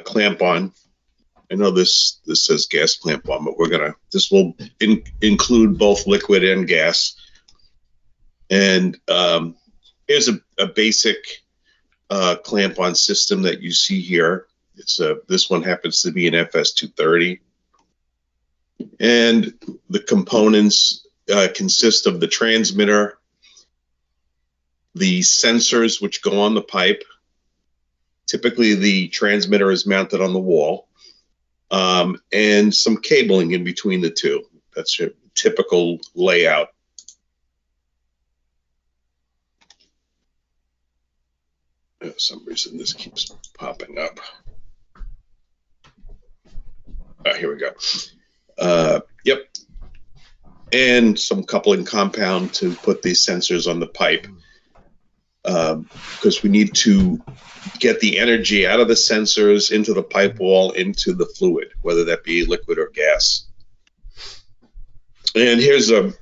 clamp on. I know this says gas clamp on, but this will include both liquid and gas. And here's a basic clamp on system that you see here. This one happens to be an FS230. And the components consist of the transmitter, the sensors which go on the pipe. Typically, the transmitter is mounted on the wall, and some cabling in between the two. That's your typical layout. For some reason, this keeps popping up. Here we go. Yep. And some coupling compound to put these sensors on the pipe, because we need to get the energy out of the sensors into the pipe wall, into the fluid, whether that be liquid or gas. And here's a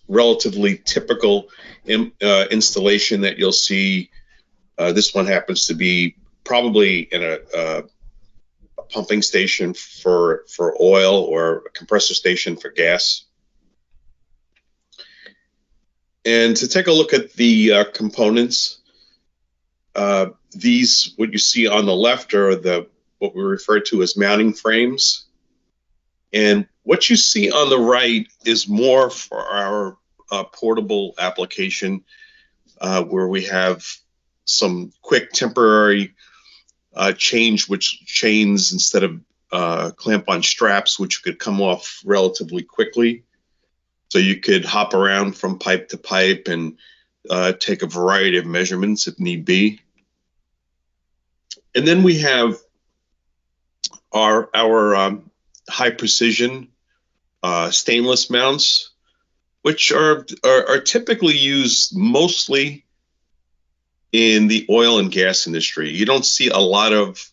relatively typical installation that you'll see. This one happens to be probably in a pumping station for oil, or a compressor station for gas. And to take a look at the components, these, what you see on the left, are what we refer to as mounting frames. And what you see on the right is more for our portable application, where we have some quick temporary chains instead of clamp-on straps, which could come off relatively quickly. So you could hop around from pipe to pipe and take a variety of measurements if need be. And then we have our high precision stainless mounts, which are typically used mostly in the oil and gas industry. You don't see a lot of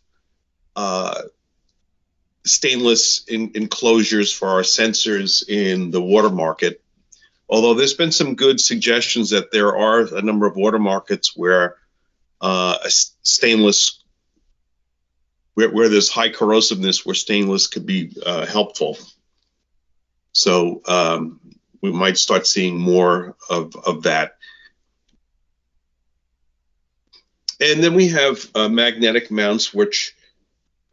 stainless enclosures for our sensors in the water market, although there's been some good suggestions that there are a number of water markets where a stainless, where there's high corrosiveness, where stainless could be helpful. So we might start seeing more of that. And then we have magnetic mounts, which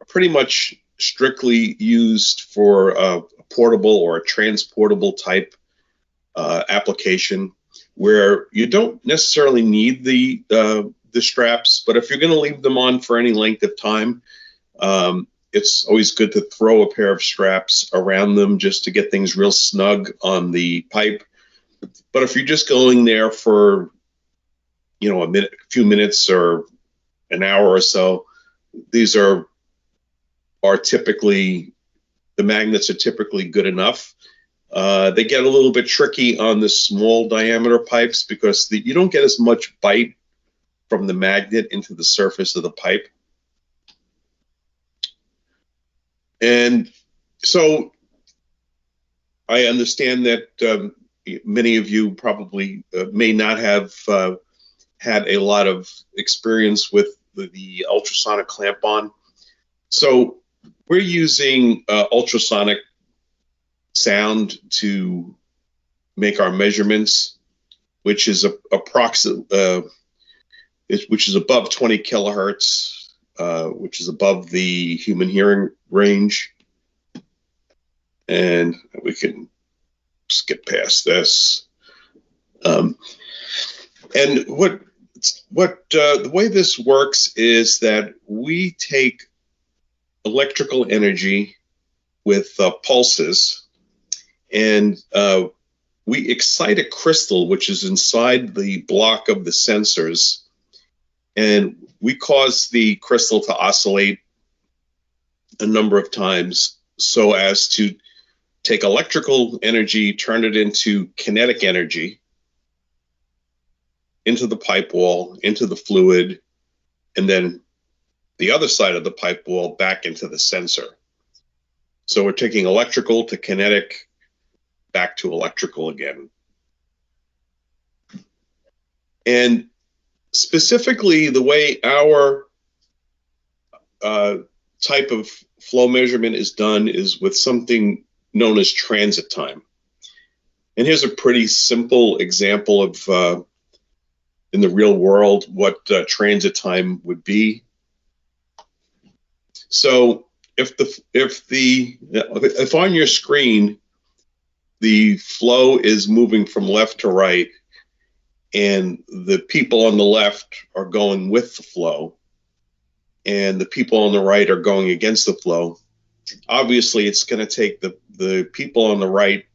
are pretty much strictly used for a portable or a transportable type application, where you don't necessarily need the straps, but if you're going to leave them on for any length of time, it's always good to throw a pair of straps around them just to get things real snug on the pipe. But if you're just going there for, a few minutes or an hour or so, these are typically, the magnets are typically good enough. They get a little bit tricky on the small diameter pipes because you don't get as much bite from the magnet into the surface of the pipe. And so I understand that many of you probably may not have had a lot of experience with the ultrasonic clamp-on. So we're using ultrasonic sound to make our measurements, which is which is above 20 kilohertz, which is above the human hearing range. And we can skip past this. And the way this works is that we take electrical energy with pulses, and we excite a crystal which is inside the block of the sensors, and we cause the crystal to oscillate a number of times so as to take electrical energy, turn it into kinetic energy, into the pipe wall, into the fluid, and then the other side of the pipe wall back into the sensor. So we're taking electrical to kinetic, back to electrical again. And specifically, the way our type of flow measurement is done is with something known as transit time. And here's a pretty simple example of in the real world what transit time would be. So if on your screen the flow is moving from left to right and the people on the left are going with the flow and the people on the right are going against the flow, obviously it's going to take the people on the right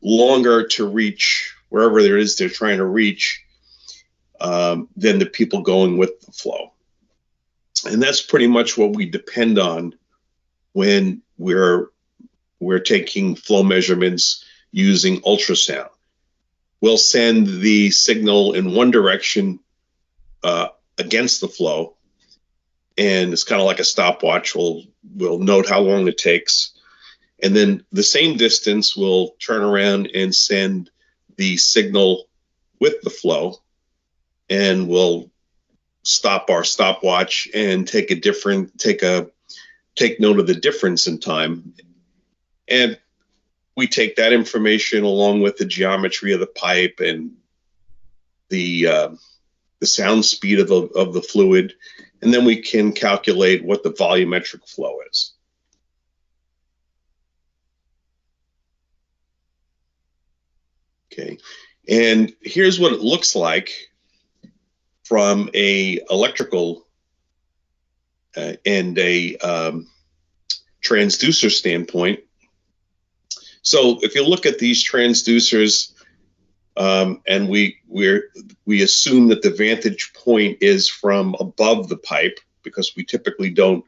longer to reach wherever there is they're trying to reach than the people going with the flow. And that's pretty much what we depend on when we're taking flow measurements using ultrasound. We'll send the signal in one direction against the flow, and it's kind of like a stopwatch. We'll note how long it takes, and then the same distance we'll turn around and send the signal with the flow, and we'll stop our stopwatch and take note of the difference in time. And we take that information along with the geometry of the pipe and the sound speed of the fluid, and then we can calculate what the volumetric flow is. Okay, and here's what it looks like from a electrical and a transducer standpoint. So if you look at these transducers, and we assume that the vantage point is from above the pipe, because we typically don't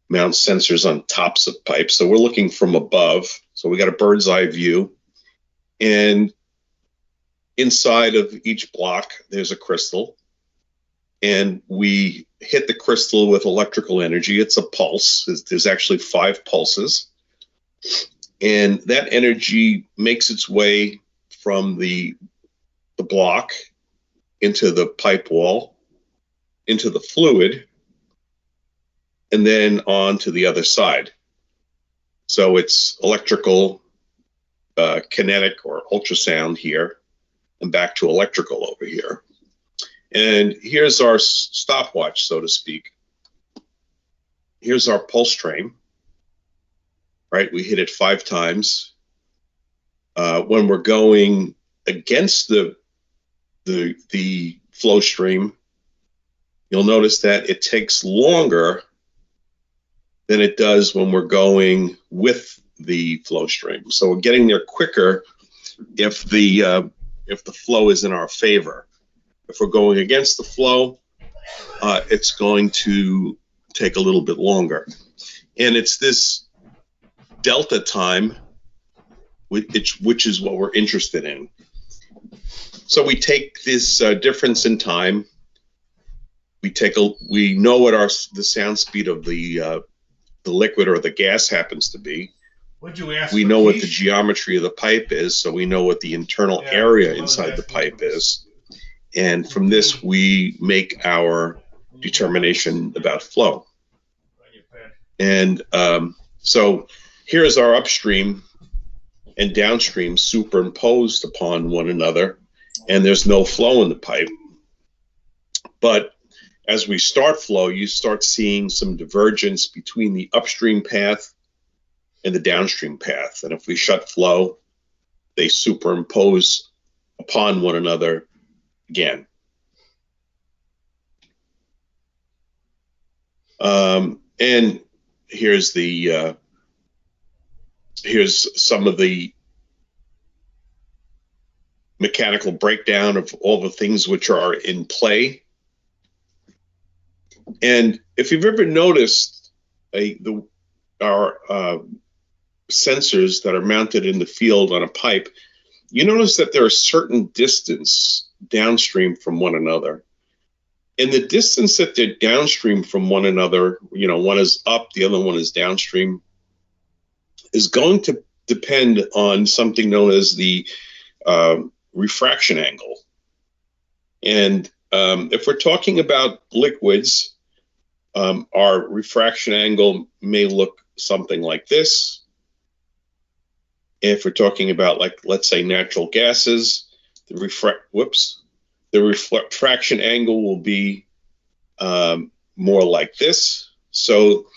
mount sensors on tops of pipes. So we're looking from above. So we got a bird's eye view, and inside of each block there's a crystal, and we hit the crystal with electrical energy. It's a pulse. There's actually 5 pulses. And that energy makes its way from the block into the pipe wall, into the fluid, and then on to the other side. So it's electrical, kinetic, or ultrasound here, and back to electrical over here. And here's our stopwatch, so to speak. Here's our pulse train. Right, we hit it 5 times. When we're going against the flow stream, you'll notice that it takes longer than it does when we're going with the flow stream. So we're getting there quicker if the flow is in our favor. If we're going against the flow, it's going to take a little bit longer. And it's this delta time, which is what we're interested in. So we take this difference in time. We know what the sound speed of the liquid or the gas happens to be. What'd you ask? We know what the geometry of the pipe is, so we know what the internal area inside the pipe is. And from this, we make our determination about flow. And so here's our upstream and downstream superimposed upon one another, and there's no flow in the pipe. But as we start flow, you start seeing some divergence between the upstream path and the downstream path. And if we shut flow, they superimpose upon one another again. And here's some of the mechanical breakdown of all the things which are in play. And if you've ever noticed our sensors that are mounted in the field on a pipe, you notice that there are certain distance downstream from one another. And the distance that they're downstream from one another, one is up, the other one is downstream, is going to depend on something known as the refraction angle. And if we're talking about liquids, our refraction angle may look something like this. If we're talking about, like, let's say natural gases, the refraction angle will be more like this. So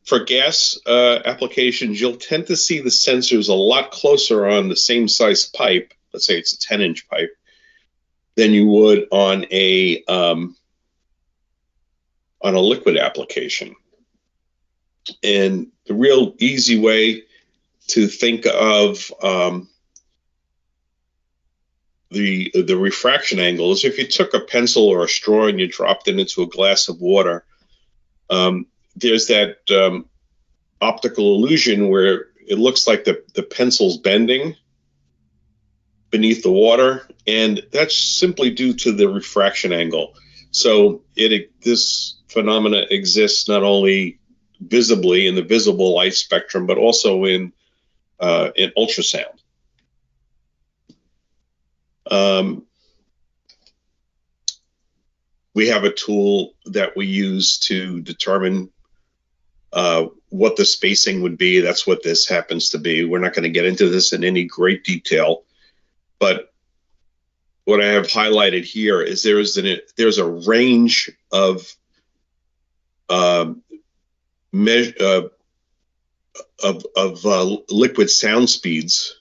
for gas applications, you'll tend to see the sensors a lot closer on the same size pipe. Let's say it's a 10-inch pipe, than you would on a liquid application. And the real easy way to think of the refraction angle is if you took a pencil or a straw and you dropped it into a glass of water. There's that optical illusion where it looks like the pencil's bending beneath the water, and that's simply due to the refraction angle. So this phenomena exists not only visibly in the visible light spectrum, but also in ultrasound. We have a tool that we use to determine what the spacing would be. That's what this happens to be. We're not going to get into this in any great detail, but what I have highlighted here is there's a range of liquid sound speeds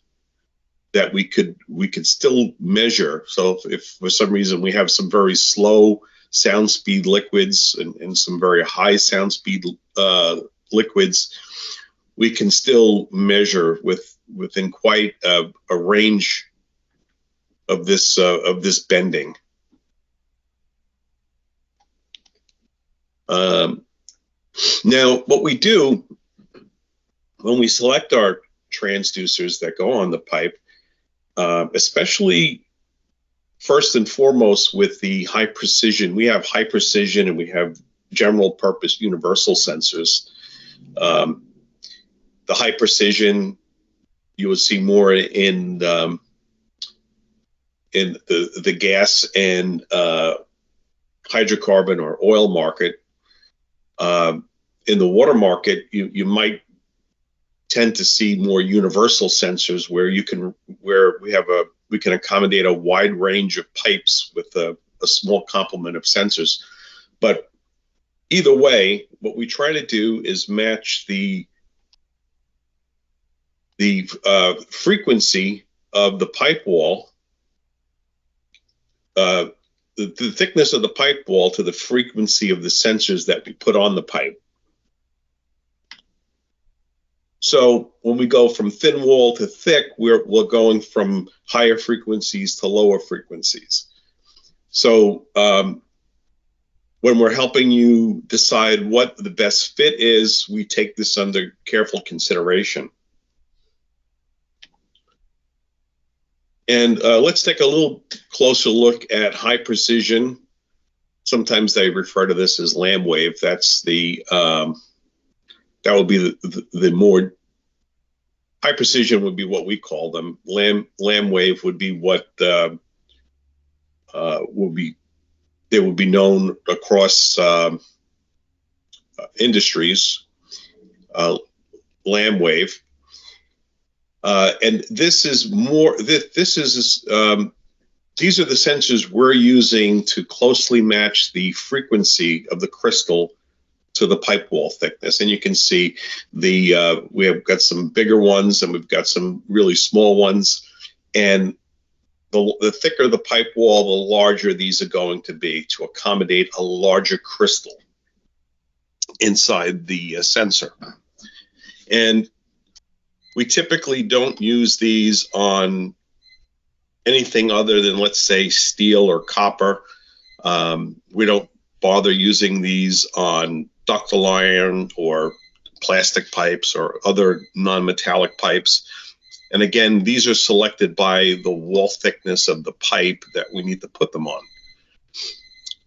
that we could still measure. So if for some reason we have some very slow sound speed liquids and some very high sound speed liquids, we can still measure within quite a range of this bending. Now, what we do when we select our transducers that go on the pipe, especially first and foremost with the high precision, we have high precision and we have general purpose universal sensors. The high precision you will see more in the gas and hydrocarbon or oil market. In the water market, you might tend to see more universal sensors where we can accommodate a wide range of pipes with a small complement of sensors. But either way, what we try to do is match the frequency of the pipe wall, the thickness of the pipe wall to the frequency of the sensors that we put on the pipe. So when we go from thin wall to thick, we're going from higher frequencies to lower frequencies. So when we're helping you decide what the best fit is, we take this under careful consideration. And let's take a little closer look at high precision. Sometimes they refer to this as lamb wave. That's that would be the more high precision would be what we call them. Lamb wave would be what they would be known across industries. Lamb wave. And this is more. These are the sensors we're using to closely match the frequency of the crystal to the pipe wall thickness. And you can see we have got some bigger ones and we've got some really small ones. And the thicker the pipe wall, the larger these are going to be to accommodate a larger crystal inside the sensor. And we typically don't use these on anything other than, let's say, steel or copper. We don't bother using these on ductile iron or plastic pipes or other non-metallic pipes. And again, these are selected by the wall thickness of the pipe that we need to put them on.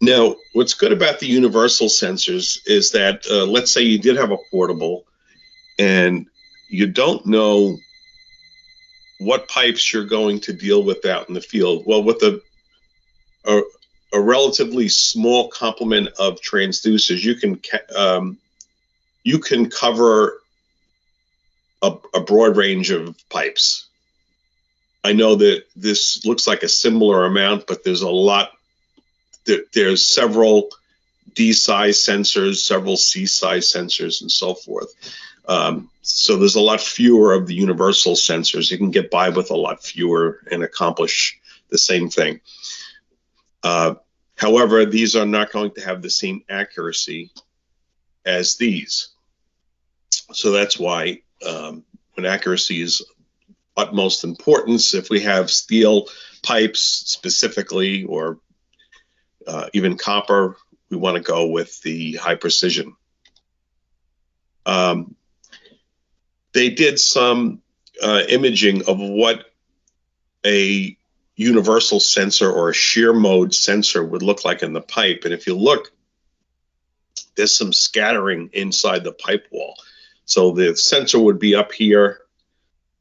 Now, what's good about the universal sensors is that, let's say you did have a portable and you don't know what pipes you're going to deal with out in the field. Well, with a a relatively small complement of transducers, you can cover a broad range of pipes. I know that this looks like a similar amount, but there's a lot. There's several D size sensors, several C size sensors, and so forth. So there's a lot fewer of the universal sensors. You can get by with a lot fewer and accomplish the same thing. However, these are not going to have the same accuracy as these. So that's why when accuracy is utmost importance, if we have steel pipes specifically, or even copper, we want to go with the high precision. They did some imaging of what a universal sensor or a shear mode sensor would look like in the pipe. And if you look, there's some scattering inside the pipe wall. So the sensor would be up here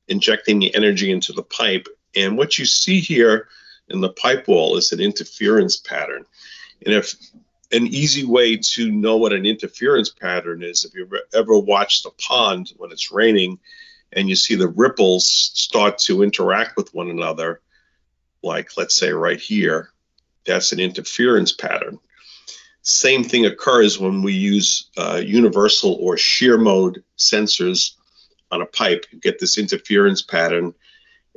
injecting the energy into the pipe. And what you see here in the pipe wall is an interference pattern. And if an easy way to know what an interference pattern is, if you've ever watched a pond when it's raining and you see the ripples start to interact with one another, like let's say right here, that's an interference pattern. Same thing occurs when we use universal or shear mode sensors on a pipe. You get this interference pattern,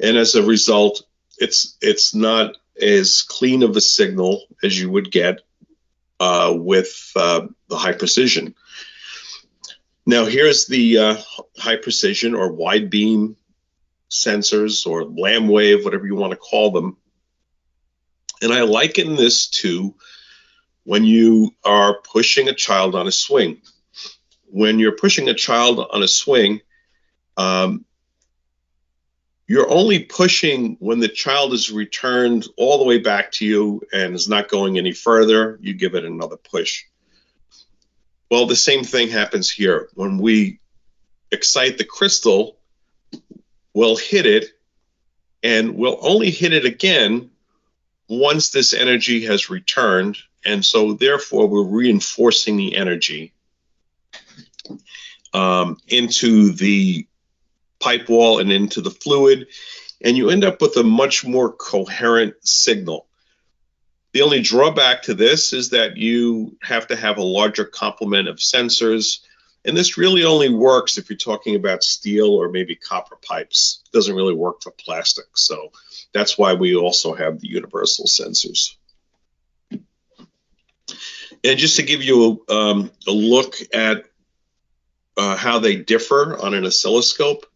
and as a result, it's not as clean of a signal as you would get with the high precision. Now here's the high precision or wide beam sensors, or lamb wave, whatever you want to call them. And I liken this to when you are pushing a child on a swing. When you're pushing a child on a swing, you're only pushing when the child is returned all the way back to you and is not going any further. You give it another push. Well, the same thing happens here. When we excite the crystal, we'll hit it, and we'll only hit it again once this energy has returned. And so therefore, we're reinforcing the energy into the pipe wall and into the fluid, and you end up with a much more coherent signal. The only drawback to this is that you have to have a larger complement of sensors, and this really only works if you're talking about steel or maybe copper pipes. It doesn't really work for plastic, so that's why we also have the universal sensors. And just to give you a look at how they differ on an oscilloscope,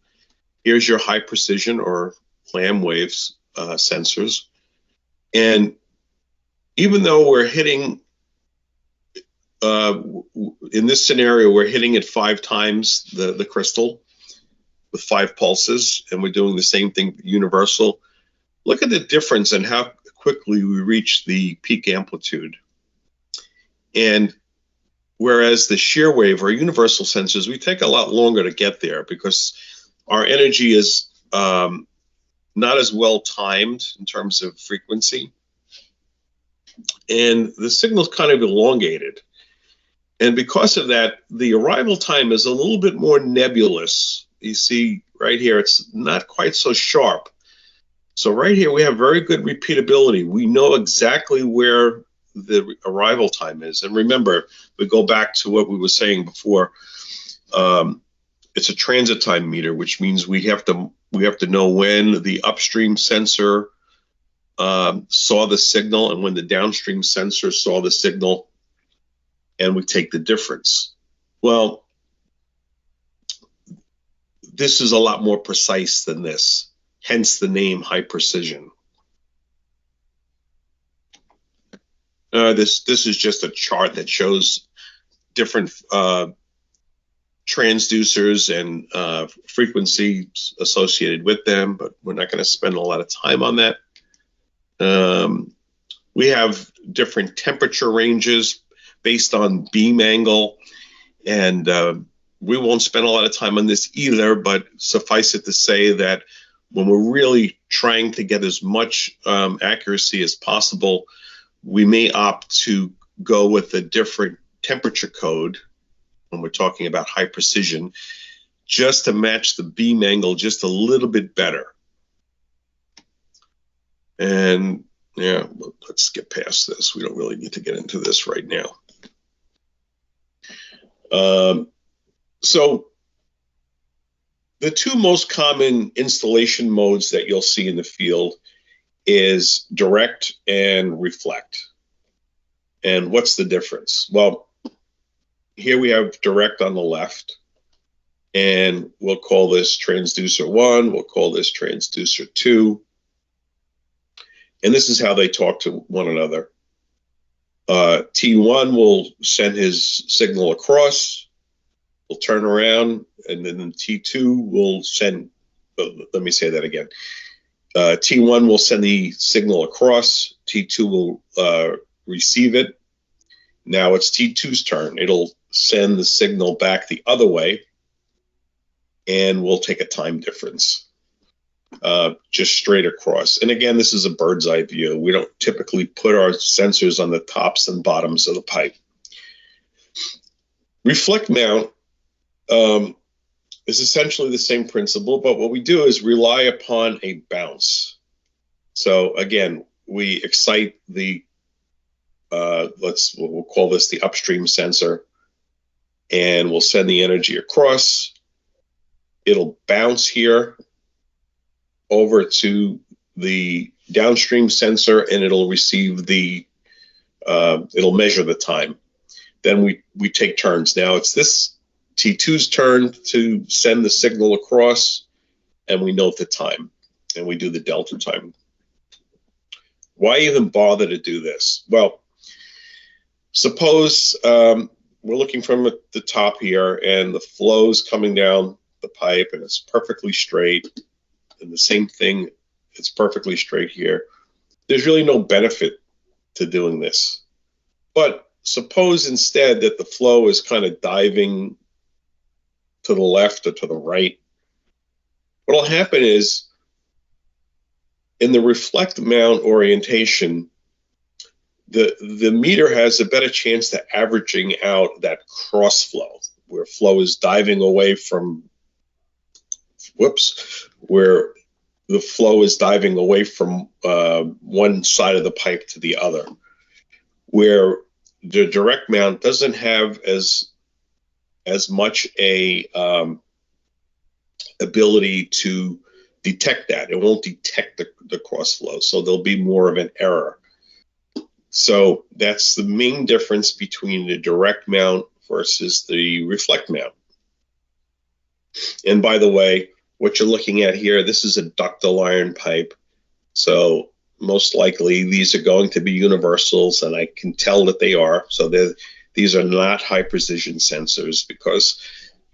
here's your high precision or lamb waves sensors. And even though we're hitting, in this scenario, we're hitting it 5 times the crystal with 5 pulses, and we're doing the same thing universal, look at the difference in how quickly we reach the peak amplitude. And whereas the shear wave or universal sensors, we take a lot longer to get there because our energy is not as well timed in terms of frequency, and the signal's kind of elongated. And because of that, the arrival time is a little bit more nebulous. You see right here, it's not quite so sharp. So right here, we have very good repeatability. We know exactly where the arrival time is. And remember, we go back to what we were saying before. It's a transit time meter, which means we have to know when the upstream sensor saw the signal and when the downstream sensor saw the signal, and we take the difference. Well, this is a lot more precise than this, hence the name high precision. This is just a chart that shows different transducers and frequencies associated with them, but we're not going to spend a lot of time on that. We have different temperature ranges based on beam angle, and we won't spend a lot of time on this either, but suffice it to say that when we're really trying to get as much accuracy as possible, we may opt to go with a different temperature code when we're talking about high precision, just to match the beam angle just a little bit better. And yeah, let's skip past this. We don't really need to get into this right now. So the two most common installation modes that you'll see in the field is direct and reflect. And what's the difference? Well, here we have direct on the left, and we'll call this transducer 1, we'll call this transducer 2. And this is how they talk to one another. T1 will send his signal across, will turn around, and then T2 will send, let me say that again. T1 will send the signal across, T2 will receive it. Now it's T2's turn. It'll send the signal back the other way, and we'll take a time difference. Just straight across. And again, this is a bird's eye view. We don't typically put our sensors on the tops and bottoms of the pipe. Reflect mount is essentially the same principle, but what we do is rely upon a bounce. So again, we excite the, we'll call this the upstream sensor, and we'll send the energy across. It'll bounce here over to the downstream sensor, and it'll receive the, it'll measure the time. Then we take turns. Now it's this T2's turn to send the signal across, and we note the time, and we do the delta time. Why even bother to do this? Well, suppose we're looking from the top here, and the flow's coming down the pipe, and it's perfectly straight, and the same thing, it's perfectly straight here. There's really no benefit to doing this. But suppose instead that the flow is kind of diving to the left or to the right. What'll happen is, in the reflect mount orientation, the meter has a better chance to averaging out that cross flow, where flow is diving away from, where the flow is diving away from one side of the pipe to the other, where the direct mount doesn't have as much a ability to detect that. It won't detect the cross flow, so there'll be more of an error. So that's the main difference between the direct mount versus the reflect mount. And by the way, what you're looking at here, this is a ductile iron pipe. So most likely these are going to be universals, and I can tell that they are. So these are not high precision sensors, because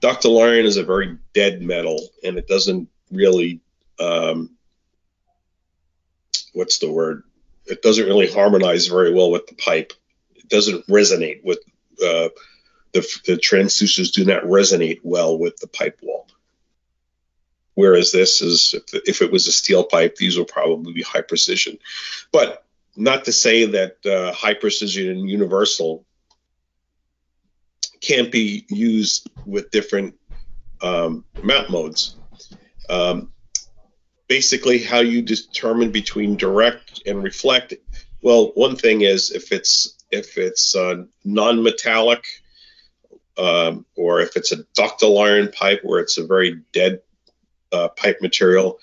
ductile iron is a very dead metal, and it doesn't really, what's the word? It doesn't really harmonize very well with the pipe. It doesn't resonate with, the transducers do not resonate well with the pipe wall. Whereas this is, if it was a steel pipe, these will probably be high precision. But not to say that high precision and universal can't be used with different mount modes. Basically, how you determine between direct and reflect. Well, one thing is if it's non-metallic, or if it's a ductile iron pipe where it's a very dead pipe material,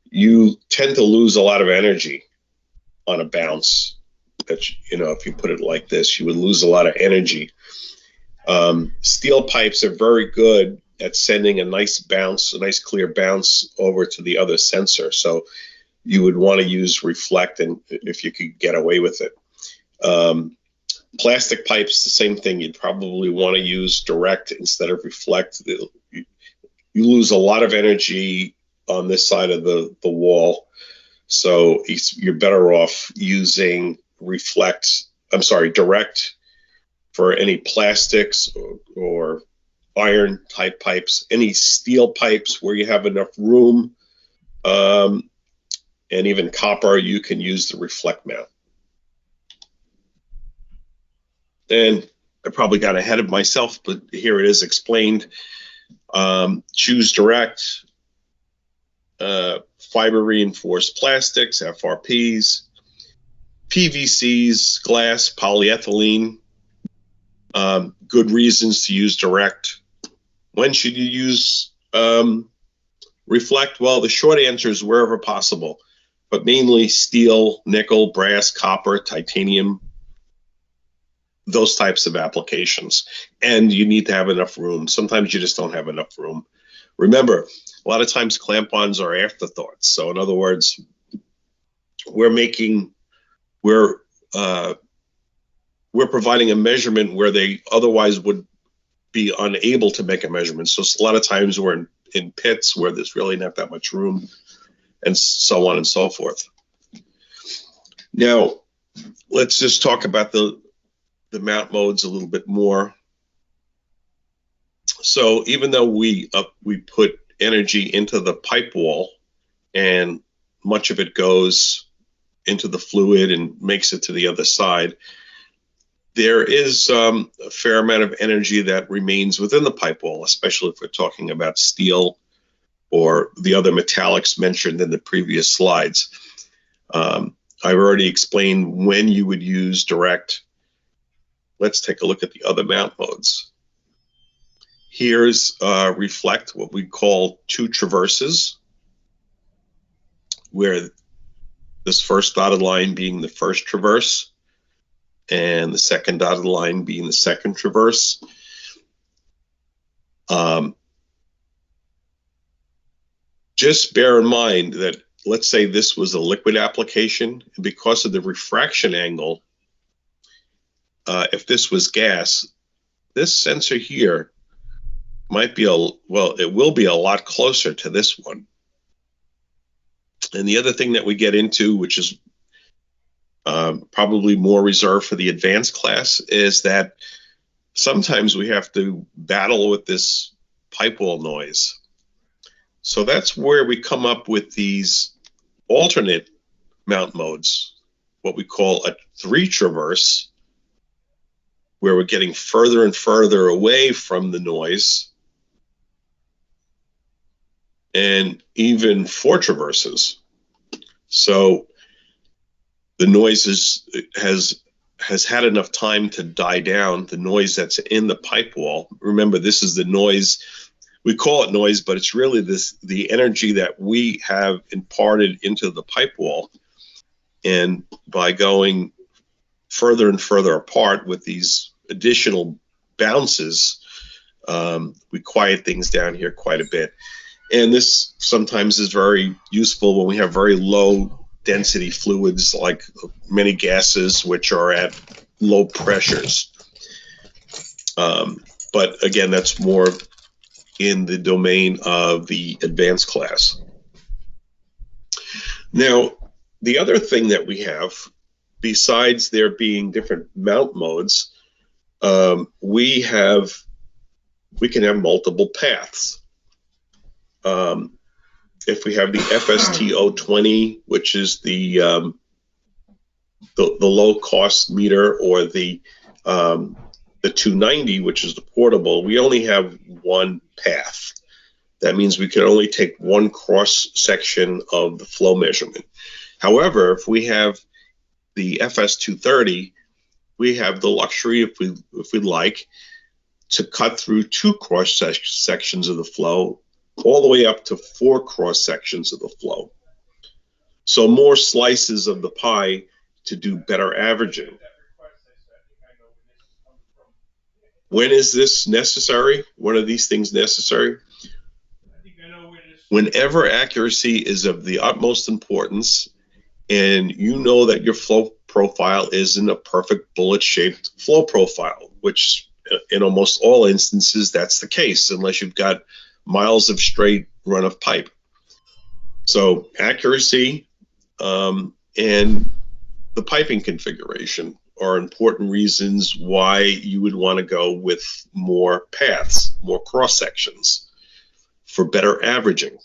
you tend to lose a lot of energy on a bounce. That, you know, if you put it like this, you would lose a lot of energy. Steel pipes are very good at sending a nice bounce, a nice clear bounce over to the other sensor. So you would want to use reflect, and if you could get away with it. Plastic pipes, the same thing. You'd probably want to use direct instead of reflect. You lose a lot of energy on this side of the wall. So you're better off using direct for any plastics or iron type pipes. Any steel pipes where you have enough room, and even copper, you can use the reflect mount. And I probably got ahead of myself, but here it is explained. Choose direct, fiber reinforced plastics, FRPs, PVCs, glass, polyethylene. Good reasons to use direct. When should you use reflect? Well, the short answer is wherever possible, but mainly steel, nickel, brass, copper, titanium, those types of applications. And you need to have enough room. Sometimes you just don't have enough room. Remember, a lot of times clamp-ons are afterthoughts. So in other words, we're providing a measurement where they otherwise would be unable to make a measurement. So a lot of times we're in pits where there's really not that much room, and so on and so forth. Now, let's just talk about the mount modes a little bit more. So even though we put energy into the pipe wall, and much of it goes into the fluid and makes it to the other side, there is a fair amount of energy that remains within the pipe wall, especially if we're talking about steel or the other metallics mentioned in the previous slides. I've already explained when you would use direct. Let's take a look at the other mount modes. Here's reflect, what we call two traverses, where this first dotted line being the first traverse and the second dotted line being the second traverse. Just bear in mind that, let's say this was a liquid application, and because of the refraction angle, if this was gas, this sensor here might be it will be a lot closer to this one. And the other thing that we get into, which is probably more reserved for the advanced class, is that sometimes we have to battle with this pipe wall noise. So that's where we come up with these alternate mount modes, what we call a 3 traverse, where we're getting further and further away from the noise, and even 4 traverses. So the noise has had enough time to die down, the noise that's in the pipe wall. Remember, this is the noise. We call it noise, but it's really the energy that we have imparted into the pipe wall. And by going further and further apart with these additional bounces, we quiet things down here quite a bit. And this sometimes is very useful when we have very low density fluids, like many gases, which are at low pressures. But again, that's more in the domain of the advanced class. Now, the other thing that we have, besides there being different mount modes, we can have multiple paths. If we have the FS220, which is the low cost meter, or the 290, which is the portable, we only have one path. That means we can only take one cross section of the flow measurement. However, if we have the FS230, we have the luxury, if we'd like, to cut through 2 cross sections of the flow, all the way up to 4 cross sections of the flow. So more slices of the pie to do better averaging. When is this necessary? When are these things necessary? Whenever accuracy is of the utmost importance, and you know that your flow profile isn't a perfect bullet-shaped flow profile, which in almost all instances that's the case, unless you've got miles of straight run of pipe. So accuracy and the piping configuration are important reasons why you would want to go with more paths, more cross sections, for better averaging.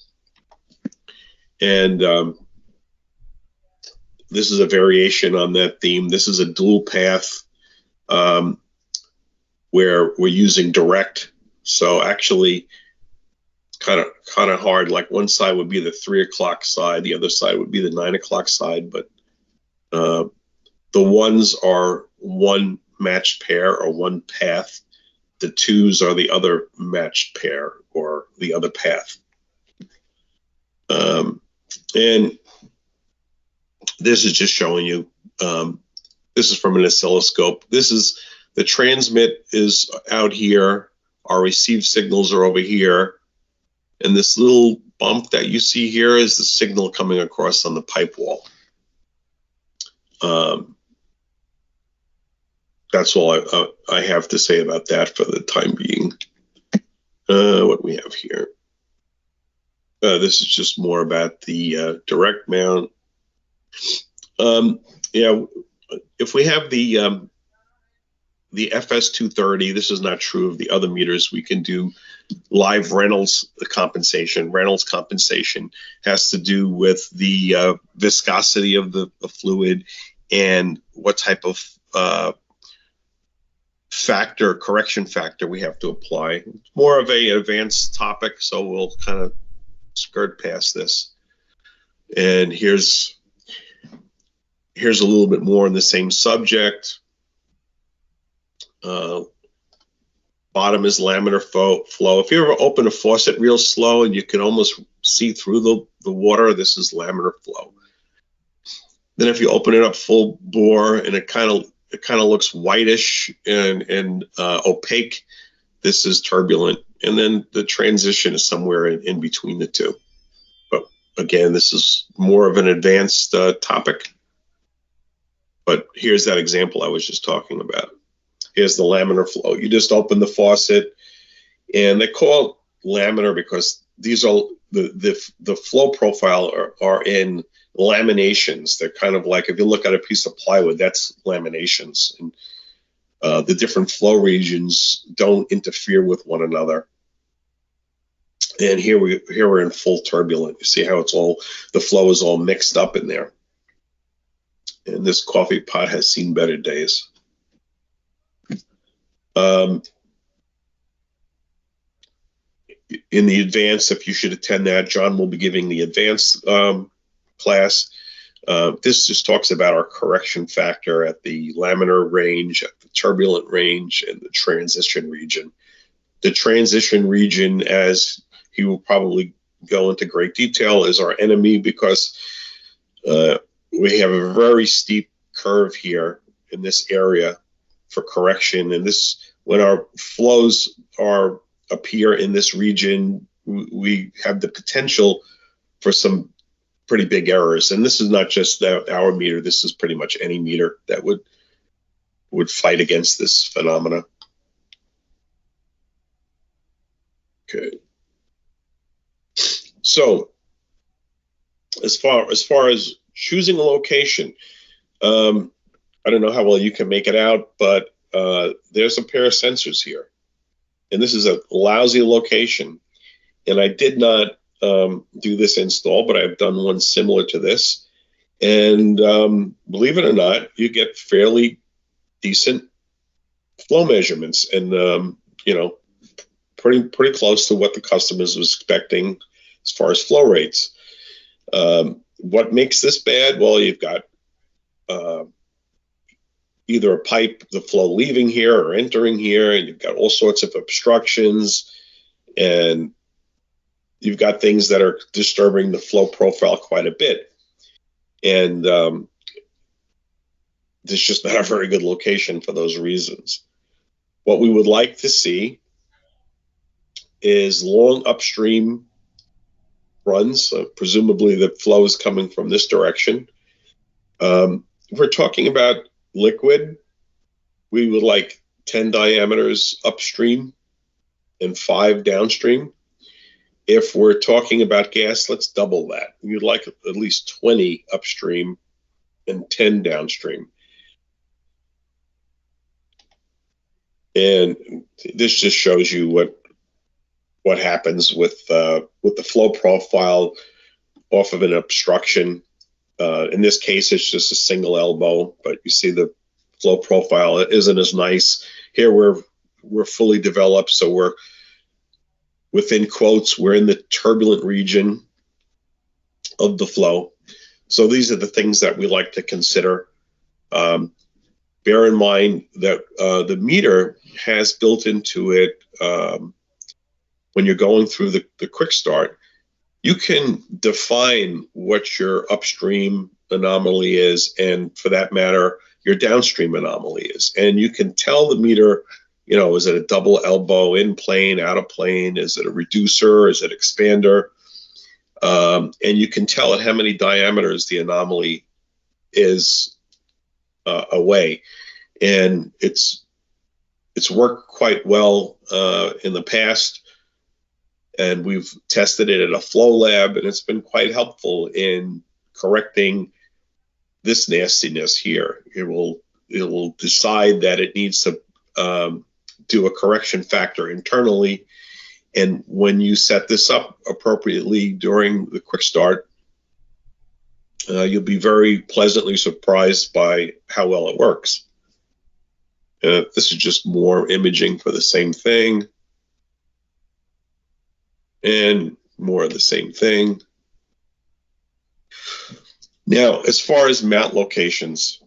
And this is a variation on that theme. This is a dual path. where we're using direct. So actually, kind of hard. Like one side would be the 3 o'clock side, the other side would be the 9 o'clock side. But the ones are one matched pair or one path. The twos are the other matched pair or the other path. And this is just showing you. This is from an oscilloscope. This is the transmit is out here. Our receive signals are over here. And this little bump that you see here is the signal coming across on the pipe wall. That's all I have to say about that for the time being. What do we have here? This is just more about the direct mount. Yeah, if we have the FS230, this is not true of the other meters. We can do live Reynolds compensation. Reynolds compensation has to do with the viscosity of the fluid and what type of correction factor we have to apply. It's more of an advanced topic, so we'll kind of skirt past this. And here's a little bit more on the same subject. Bottom is laminar flow. If you ever open a faucet real slow and you can almost see through the water, this is laminar flow. Then if you open it up full bore and it kind of looks whitish and opaque, this is turbulent. And then the transition is somewhere in between the two. But again, this is more of an advanced topic. But here's that example I was just talking about. Here's the laminar flow. You just open the faucet, and they call it laminar because these are the flow profile are in laminations. They're kind of like, if you look at a piece of plywood, that's laminations. And the different flow regions don't interfere with one another. And here we're in full turbulent. You see how the flow is all mixed up in there. And this coffee pot has seen better days. In the advanced, if you should attend that, John will be giving the advanced class. This just talks about our correction factor at the laminar range, at the turbulent range, and the transition region. The transition region, as he will probably go into great detail, is our enemy because we have a very steep curve here in this area for correction. And this, when our flows appear in this region, we have the potential for some pretty big errors. And this is not just our meter. This is pretty much any meter that would fight against this phenomena. Okay. So as far as choosing a location, I don't know how well you can make it out, but there's a pair of sensors here. And this is a lousy location. And I did not do this install, but I've done one similar to this. And believe it or not, you get fairly decent flow measurements and, pretty close to what the customers was expecting as far as flow rates. What makes this bad? Well, you've got either a pipe, the flow leaving here or entering here, and you've got all sorts of obstructions, and you've got things that are disturbing the flow profile quite a bit. And this is just not a very good location for those reasons. What we would like to see is long upstream runs. Presumably the flow is coming from this direction. If we're talking about liquid, we would like 10 diameters upstream and 5 downstream. If we're talking about gas, let's double that. You'd like at least 20 upstream and 10 downstream. And this just shows you what happens with the flow profile off of an obstruction. In this case, it's just a single elbow, but you see the flow profile isn't as nice. Here we're we're fully developed, so we're within quotes, we're in the turbulent region of the flow. So these are the things that we like to consider. Bear in mind that the meter has built into it, when you're going through the quick start, you can define what your upstream anomaly is, and for that matter, your downstream anomaly is. And you can tell the meter, is it a double elbow, in plane, out of plane? Is it a reducer? Is it expander? And you can tell at how many diameters the anomaly is away. And it's worked quite well in the past. And we've tested it at a flow lab, and it's been quite helpful in correcting this nastiness here. It will decide that it needs to do a correction factor internally, and when you set this up appropriately during the quick start, you'll be very pleasantly surprised by how well it works. This is just more imaging for the same thing. And more of the same thing. Now, as far as mount locations,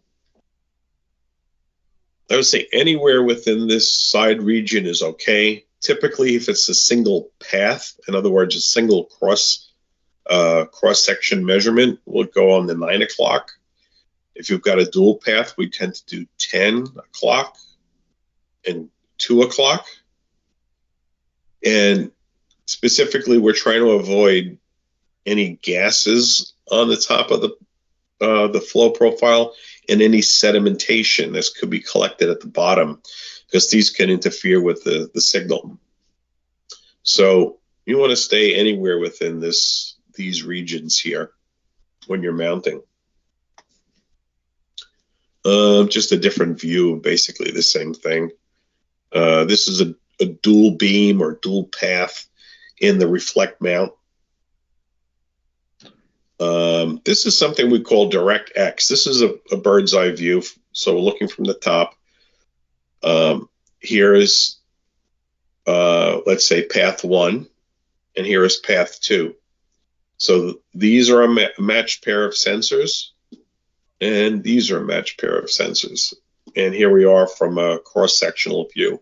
I would say anywhere within this side region is okay. Typically, if it's a single path, in other words, a single cross-section measurement, will go on the 9 o'clock. If you've got a dual path, we tend to do 10 o'clock and 2 o'clock. And specifically, we're trying to avoid any gases on the top of the flow profile and any sedimentation that could be collected at the bottom, because these can interfere with the signal. So you want to stay anywhere within these regions here when you're mounting. Just a different view of basically the same thing. This is a dual beam or dual path in the reflect mount. This is something we call direct X. This is a bird's eye view, so we're looking from the top. Here is, let's say, path 1, and here is path 2. So these are a matched pair of sensors, and these are a matched pair of sensors. And here we are from a cross-sectional view.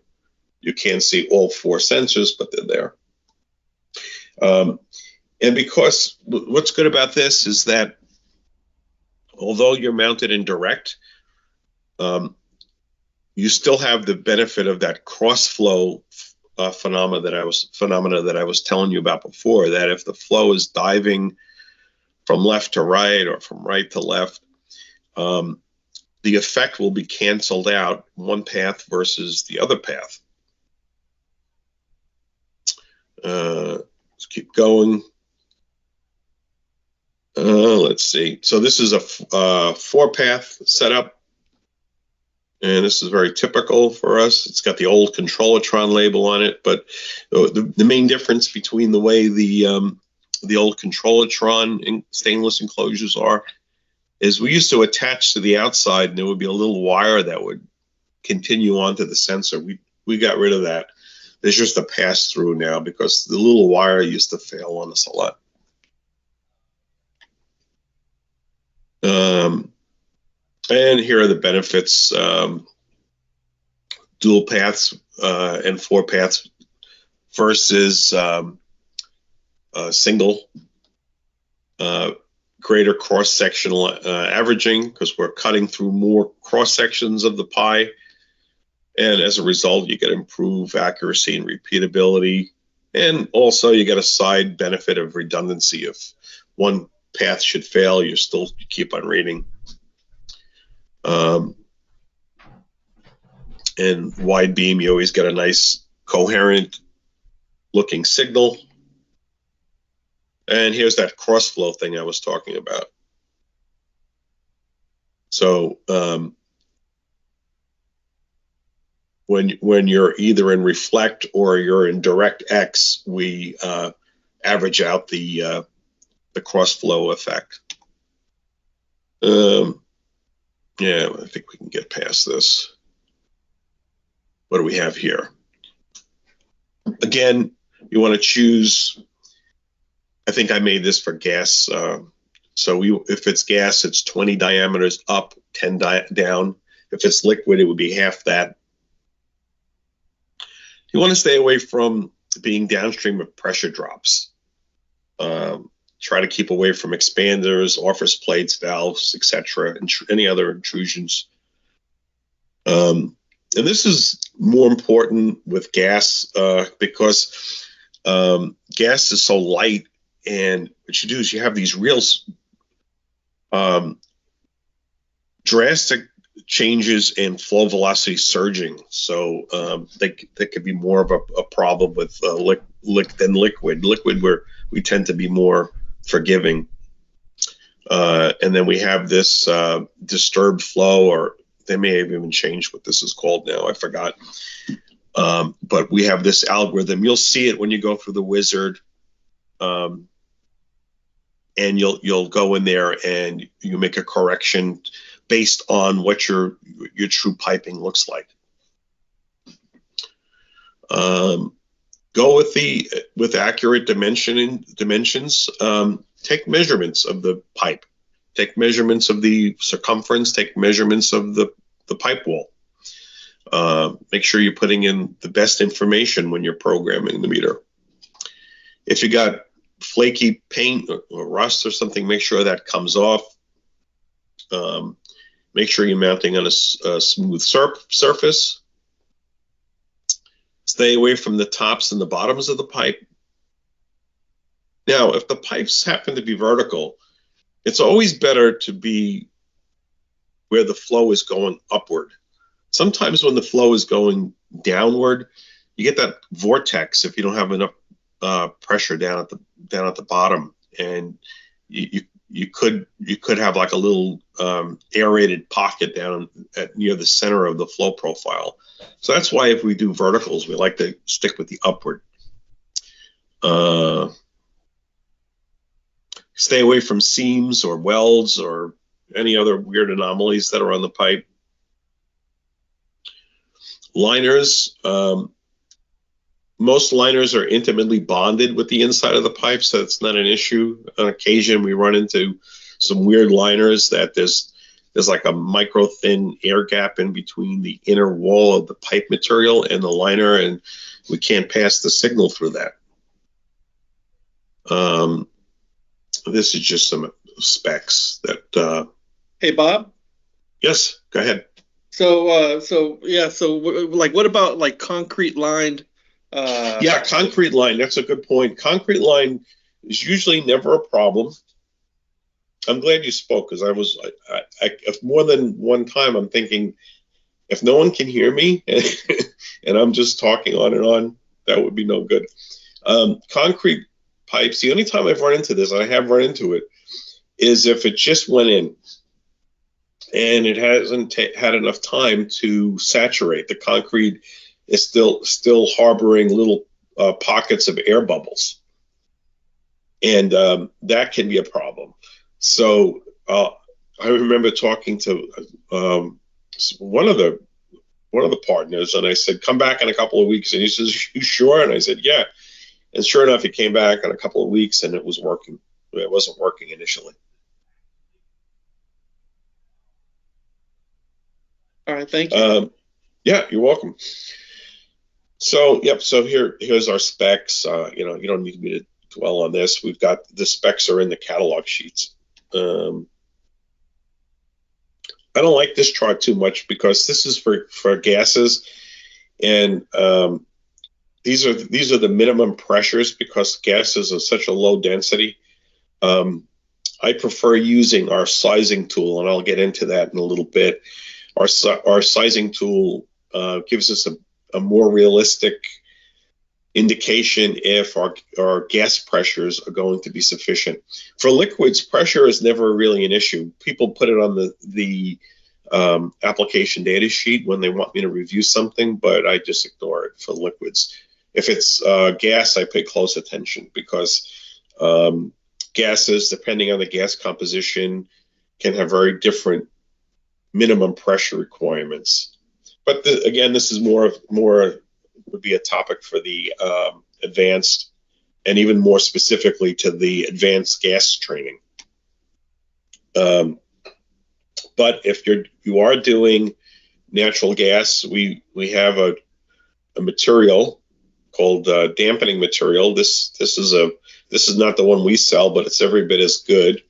You can't see all 4 sensors, but they're there. And because what's good about this is that although you're mounted in direct, you still have the benefit of that cross flow phenomena that I was telling you about before. That if the flow is diving from left to right or from right to left, the effect will be canceled out, one path versus the other path. Let's keep going. Let's see. So this is a 4-path setup, and this is very typical for us. It's got the old Controllatron label on it, but the main difference between the way the old Controllatron stainless enclosures are is we used to attach to the outside, and there would be a little wire that would continue onto the sensor. We got rid of that. There's just a pass-through now because the little wire used to fail on us a lot. And here are the benefits. Dual paths and 4 paths versus single. Greater cross-sectional averaging because we're cutting through more cross-sections of the pie. And as a result, you get improved accuracy and repeatability. And also you get a side benefit of redundancy. If one path should fail, you keep on reading. And wide beam, you always get a nice coherent looking signal. And here's that cross flow thing I was talking about. So when you're either in reflect or you're in direct X, we average out the cross flow effect. Yeah, I think we can get past this. What do we have here? Again, you want to choose, I think I made this for gas. If it's gas, it's 20 diameters up, 10 down. If it's liquid, it would be half that. You want to stay away from being downstream of pressure drops. Try to keep away from expanders, orifice plates, valves, etc., and any other intrusions. And this is more important with gas because gas is so light, and what you do is you have these real drastic changes in flow velocity surging. So they could be more of a problem with than liquid. Liquid, where we tend to be more forgiving. And then we have this disturbed flow, or they may have even changed what this is called now. I forgot. But we have this algorithm. You'll see it when you go through the wizard. And you'll go in there and you make a correction based on what your true piping looks like. Go with accurate dimensions. Take measurements of the pipe. Take measurements of the circumference. Take measurements of the pipe wall. Make sure you're putting in the best information when you're programming the meter. If you got flaky paint or rust or something, make sure that comes off. Make sure you're mounting on a smooth surface. Stay away from the tops and the bottoms of the pipe. Now, if the pipes happen to be vertical, it's always better to be where the flow is going upward. Sometimes when the flow is going downward, you get that vortex if you don't have enough pressure down at the bottom, and you could have like a little aerated pocket down near the center of the flow profile. So that's why if we do verticals, we like to stick with the upward. Stay away from seams or welds or any other weird anomalies that are on the pipe. Liners. Most liners are intimately bonded with the inside of the pipe, so it's not an issue. On occasion, we run into some weird liners that there's like a micro thin air gap in between the inner wall of the pipe material and the liner, and we can't pass the signal through that. This is just some specs that. Hey, Bob. Yes, go ahead. So like, what about like concrete lined? Yeah, concrete line. That's a good point. Concrete line is usually never a problem. I'm glad you spoke, because if more than one time I'm thinking, if no one can hear me and I'm just talking on and on, that would be no good. Concrete pipes, the only time I've run into this, and I have run into it, is if it just went in and it hasn't had enough time to saturate. The concrete is still harboring little pockets of air bubbles, and that can be a problem. So I remember talking to one of the partners, and I said, "Come back in a couple of weeks." And he says, "You sure?" And I said, "Yeah." And sure enough, he came back in a couple of weeks, and it was working. It wasn't working initially. All right, thank you. Yeah, you're welcome. So, yep. So here's our specs. You don't need me to dwell on this. We've got the specs are in the catalog sheets. I don't like this chart too much because this is for gases, and these are the minimum pressures because gases are such a low density. I prefer using our sizing tool, and I'll get into that in a little bit. Our sizing tool gives us a more realistic indication if our gas pressures are going to be sufficient. For liquids, pressure is never really an issue. People put it on the application data sheet when they want me to review something, but I just ignore it for liquids. If it's gas, I pay close attention because gases, depending on the gas composition, can have very different minimum pressure requirements. But again, this is more would be a topic for the advanced, and even more specifically to the advanced gas training. But if you are doing natural gas, we have a material called dampening material. This is not the one we sell, but it's every bit as good.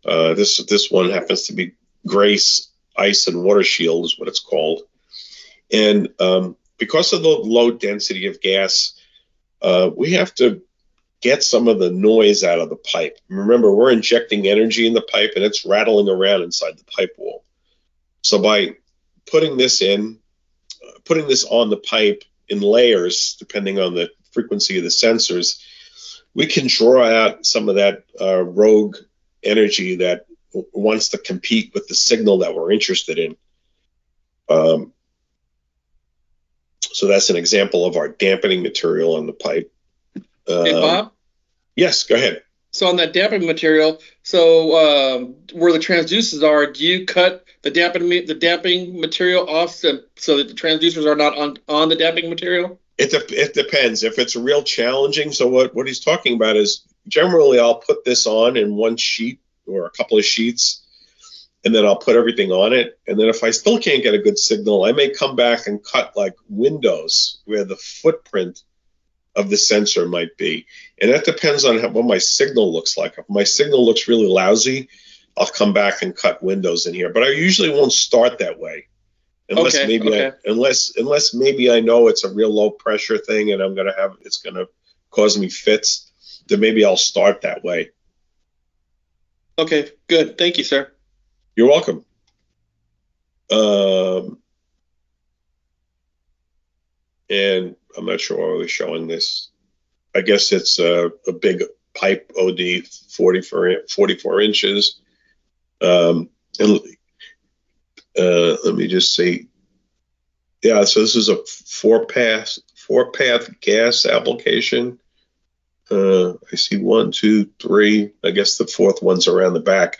This one happens to be Grace Ice and Water Shield is what it's called. And because of the low density of gas, we have to get some of the noise out of the pipe. Remember, we're injecting energy in the pipe and it's rattling around inside the pipe wall. So by putting this on the pipe in layers, depending on the frequency of the sensors, we can draw out some of that rogue energy that wants to compete with the signal that we're interested in. So that's an example of our dampening material on the pipe. Hey, Bob? Yes, go ahead. So on that dampening material, where the transducers are, do you cut the damping material off so that the transducers are not on the damping material? It depends. If it's real challenging, so what he's talking about is generally I'll put this on in one sheet or a couple of sheets, and then I'll put everything on it. And then if I still can't get a good signal, I may come back and cut like windows where the footprint of the sensor might be. And that depends on what my signal looks like. If my signal looks really lousy, I'll come back and cut windows in here. But I usually won't start that way. Unless maybe I know it's a real low pressure thing and it's gonna cause me fits, then maybe I'll start that way. Okay, good. Thank you, sir. You're welcome. And I'm not sure why we're showing this. I guess it's a big pipe OD, 44 inches. And let me just see. Yeah, so this is a four-path gas application. I see 1, 2, 3. I guess the fourth one's around the back.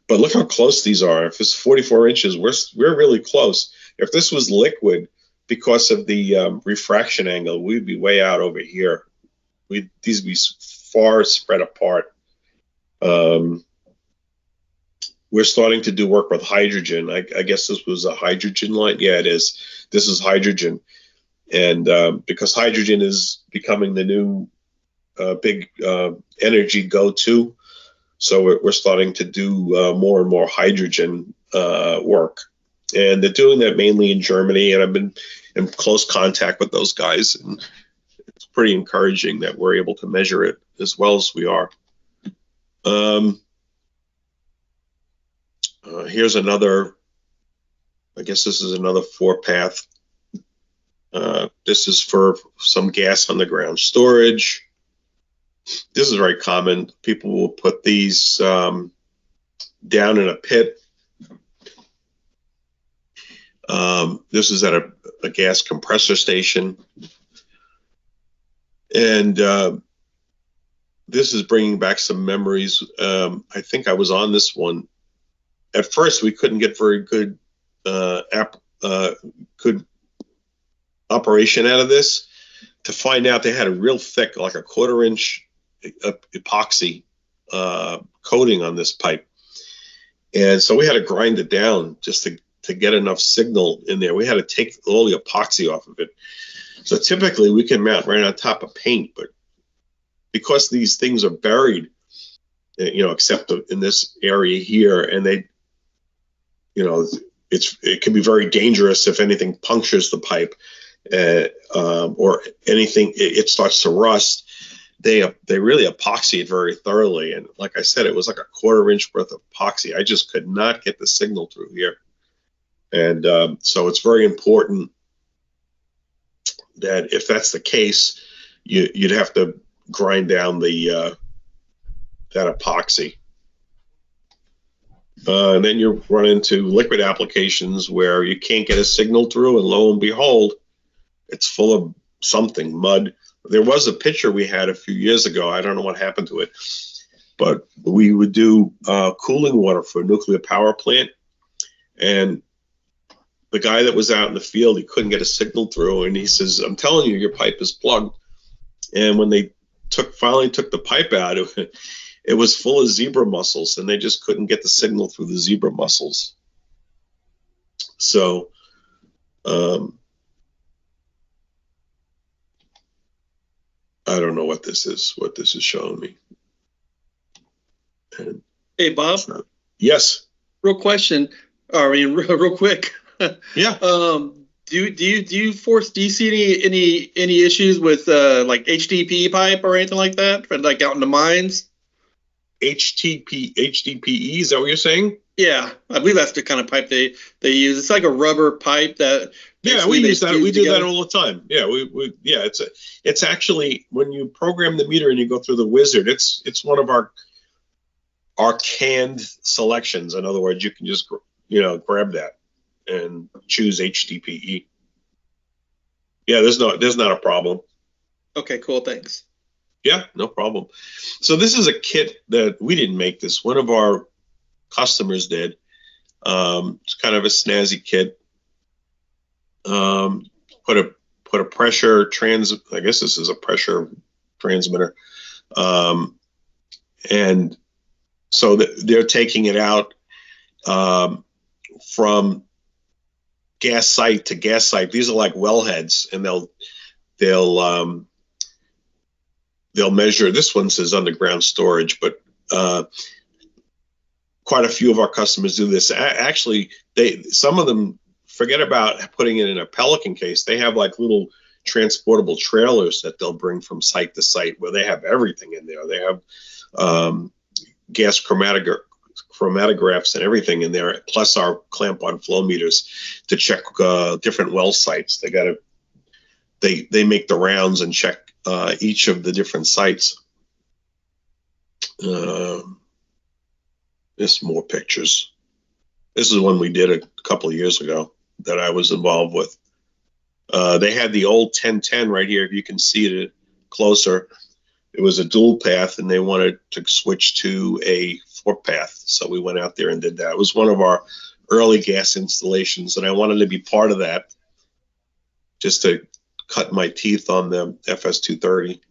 But look how close these are. If it's 44 inches, we're really close. If this was liquid, because of the refraction angle, we'd be way out over here. These would be far spread apart. We're starting to do work with hydrogen. I guess this was a hydrogen line. Yeah, it is. This is hydrogen. And because hydrogen is becoming the new big energy go-to, so we're starting to do more and more hydrogen work. And they're doing that mainly in Germany, and I've been in close contact with those guys, and it's pretty encouraging that we're able to measure it as well as we are. Here's another, I guess this is another four-path. This is for some gas on the ground storage. This is very common. People will put these down in a pit. This is at a gas compressor station. And this is bringing back some memories. I think I was on this one. At first, we couldn't get very good good operation out of this. To find out they had a real thick, like a 1/4 inch epoxy coating on this pipe. And so we had to grind it down just to get enough signal in there. We had to take all the epoxy off of it. So typically we can mount right on top of paint, but because these things are buried, except in this area here, and they, it can be very dangerous if anything punctures the pipe or anything, it starts to rust. They really epoxy it very thoroughly. And like I said, it was like a 1/4 inch worth of epoxy. I just could not get the signal through here. And so it's very important that if that's the case, you'd have to grind down that epoxy. And then you run into liquid applications where you can't get a signal through, and lo and behold, it's full of something, mud. There was a picture we had a few years ago. I don't know what happened to it, but we would do cooling water for a nuclear power plant. And the guy that was out in the field, he couldn't get a signal through, and he says, "I'm telling you, your pipe is plugged." And when they finally took the pipe out, it was full of zebra mussels, and they just couldn't get the signal through the zebra mussels. So, I don't know what this is showing me. And hey, Bob. Yes. Real question. I mean, real quick. Yeah. Do you see any issues with like HDPE pipe or anything like that, for like out in the mines? HDPE, is that what you're saying? Yeah, I believe that's the kind of pipe they use. It's like a rubber pipe that. Yeah, we use that. We do that all the time. Yeah, it's actually, when you program the meter and you go through the wizard, it's one of our canned selections. In other words, you can just grab that and choose HDPE. Yeah, there's not a problem. Okay, cool. Thanks. Yeah, no problem. So this is a kit that we didn't make. This one of our customers did. It's kind of a snazzy kit. Put a pressure I guess this is a pressure transmitter. And so they're taking it out from gas site to gas site. These are like wellheads, and they'll measure. This one says underground storage, but quite a few of our customers do this. Actually, some of them forget about putting it in a Pelican case. They have like little transportable trailers that they'll bring from site to site, where they have everything in there. They have gas chromatographs and everything in there, plus our clamp-on flow meters to check different well sites. They make the rounds and check each of the different sites. There's more pictures. This is one we did a couple of years ago that I was involved with. They had the old 1010 right here. If you can see it closer, it was a dual path, and they wanted to switch to a 4-path. So we went out there and did that. It was one of our early gas installations, and I wanted to be part of that, just to cut my teeth on the FS230.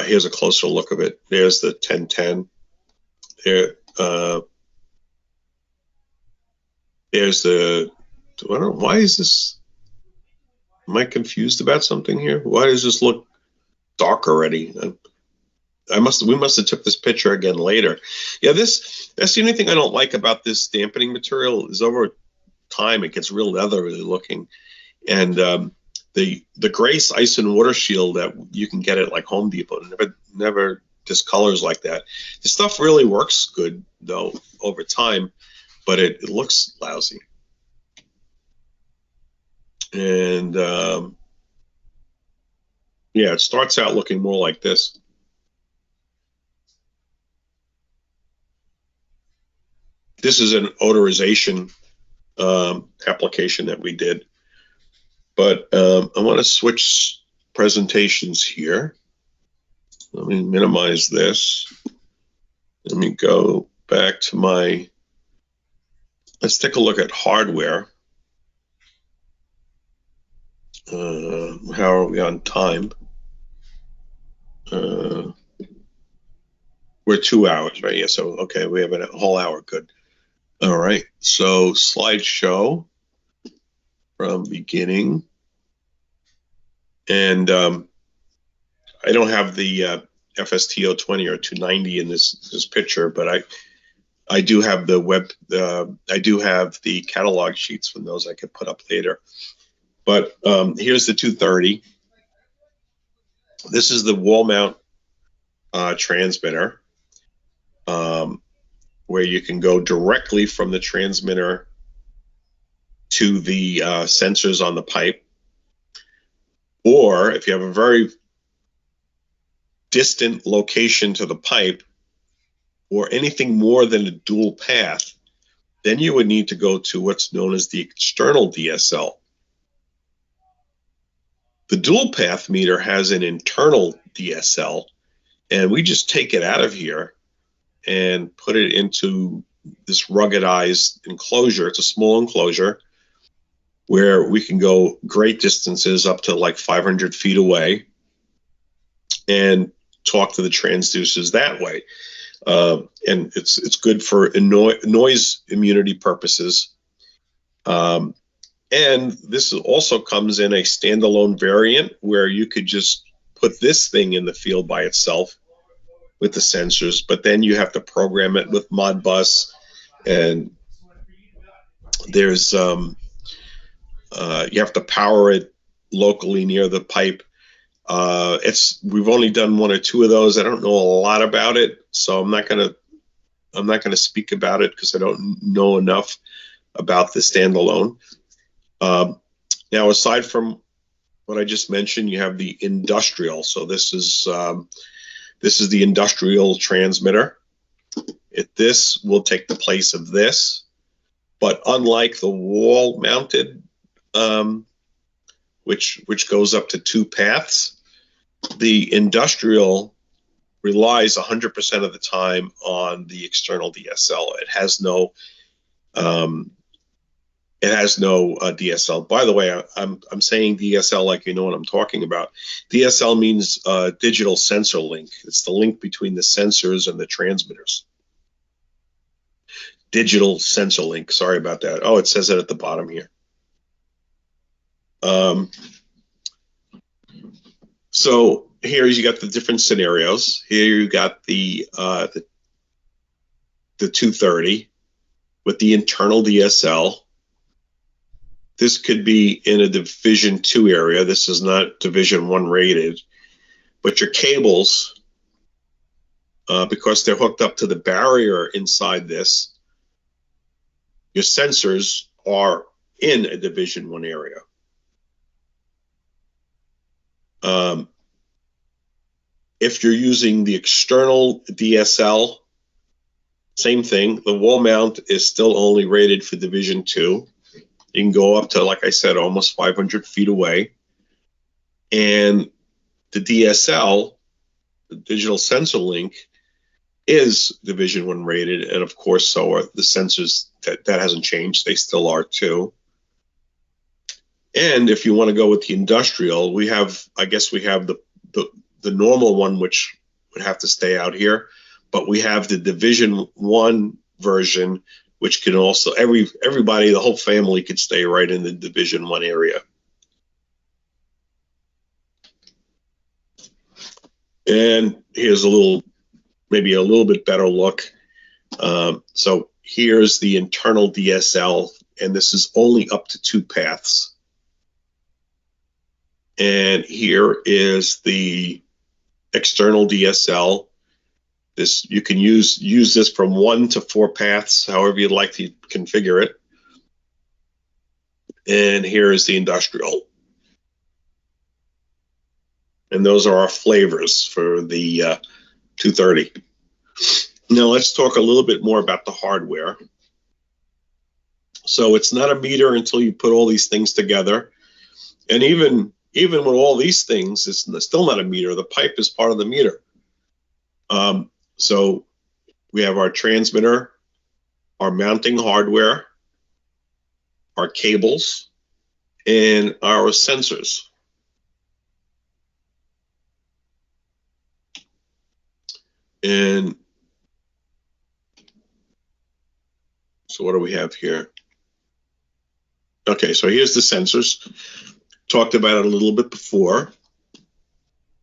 Here's a closer look of it. There's the 1010. There's the. I don't know, why is this? Am I confused about something here? Why does this look dark already? We must have took this picture again later. Yeah, that's the only thing I don't like about this dampening material is over time it gets real leathery looking, and the Grace Ice and Water Shield that you can get at like Home Depot never discolors like that. The stuff really works good though over time, but it looks lousy. And yeah, it starts out looking more like this. This is an odorization application that we did. But I want to switch presentations here. Let me minimize this. Let me go back to let's take a look at hardware. How are we on time? We're 2 hours, right? Yeah, so okay, we have a whole hour, good. All right, so slideshow from beginning. And I don't have the FS220 or 290 in this picture, but I do have I do have the catalog sheets from those I could put up later. But here's the 230. This is the wall mount transmitter, where you can go directly from the transmitter to the sensors on the pipe. Or if you have a very distant location to the pipe, or anything more than a dual path, then you would need to go to what's known as the external DSL. The dual path meter has an internal DSL, and we just take it out of here and put it into this ruggedized enclosure. It's a small enclosure, where we can go great distances up to like 500 feet away and talk to the transducers that way. And it's good for noise immunity purposes. And this also comes in a standalone variant where you could just put this thing in the field by itself with the sensors, but then you have to program it with Modbus, and there's you have to power it locally near the pipe. We've only done one or two of those. I don't know a lot about it, so I'm not gonna speak about it because I don't know enough about the standalone. Now, aside from what I just mentioned, you have the industrial. So this is the industrial transmitter. This will take the place of this, but unlike the wall-mounted, which goes up to 2 paths, the industrial relies 100% of the time on the external DSL. It has no DSL. By the way, I'm saying DSL like you know what I'm talking about. DSL means digital sensor link. It's the link between the sensors and the transmitters. Digital sensor link. Sorry about that. Oh, it says it at the bottom here. So here you got the different scenarios. Here you got the 230 with the internal DSL. This could be in a Division 2 area. This is not Division 1 rated. But your cables, because they're hooked up to the barrier inside this, your sensors are in a Division 1 area. If you're using the external DSL, same thing. The wall mount is still only rated for Division 2. You can go up to, like I said, almost 500 feet away. And the DSL, the digital sensor link, is Division 1 rated. And of course, so are the sensors. That hasn't changed. They still are too. And if you want to go with the industrial, we have the normal one, which would have to stay out here. But we have the Division 1 version, which can also, everybody, the whole family could stay right in the Division 1 area. And here's maybe a little bit better look. So here's the internal DSL, and this is only up to 2 paths. And here is the external DSL. This, you can use this from 1 to 4 paths, however you'd like to configure it. And here is the industrial. And those are our flavors for the 230. Now let's talk a little bit more about the hardware. So it's not a meter until you put all these things together. And even with all these things, it's still not a meter. The pipe is part of the meter. So we have our transmitter, our mounting hardware, our cables, and our sensors. And so what do we have here? Okay, so here's the sensors. Talked about it a little bit before.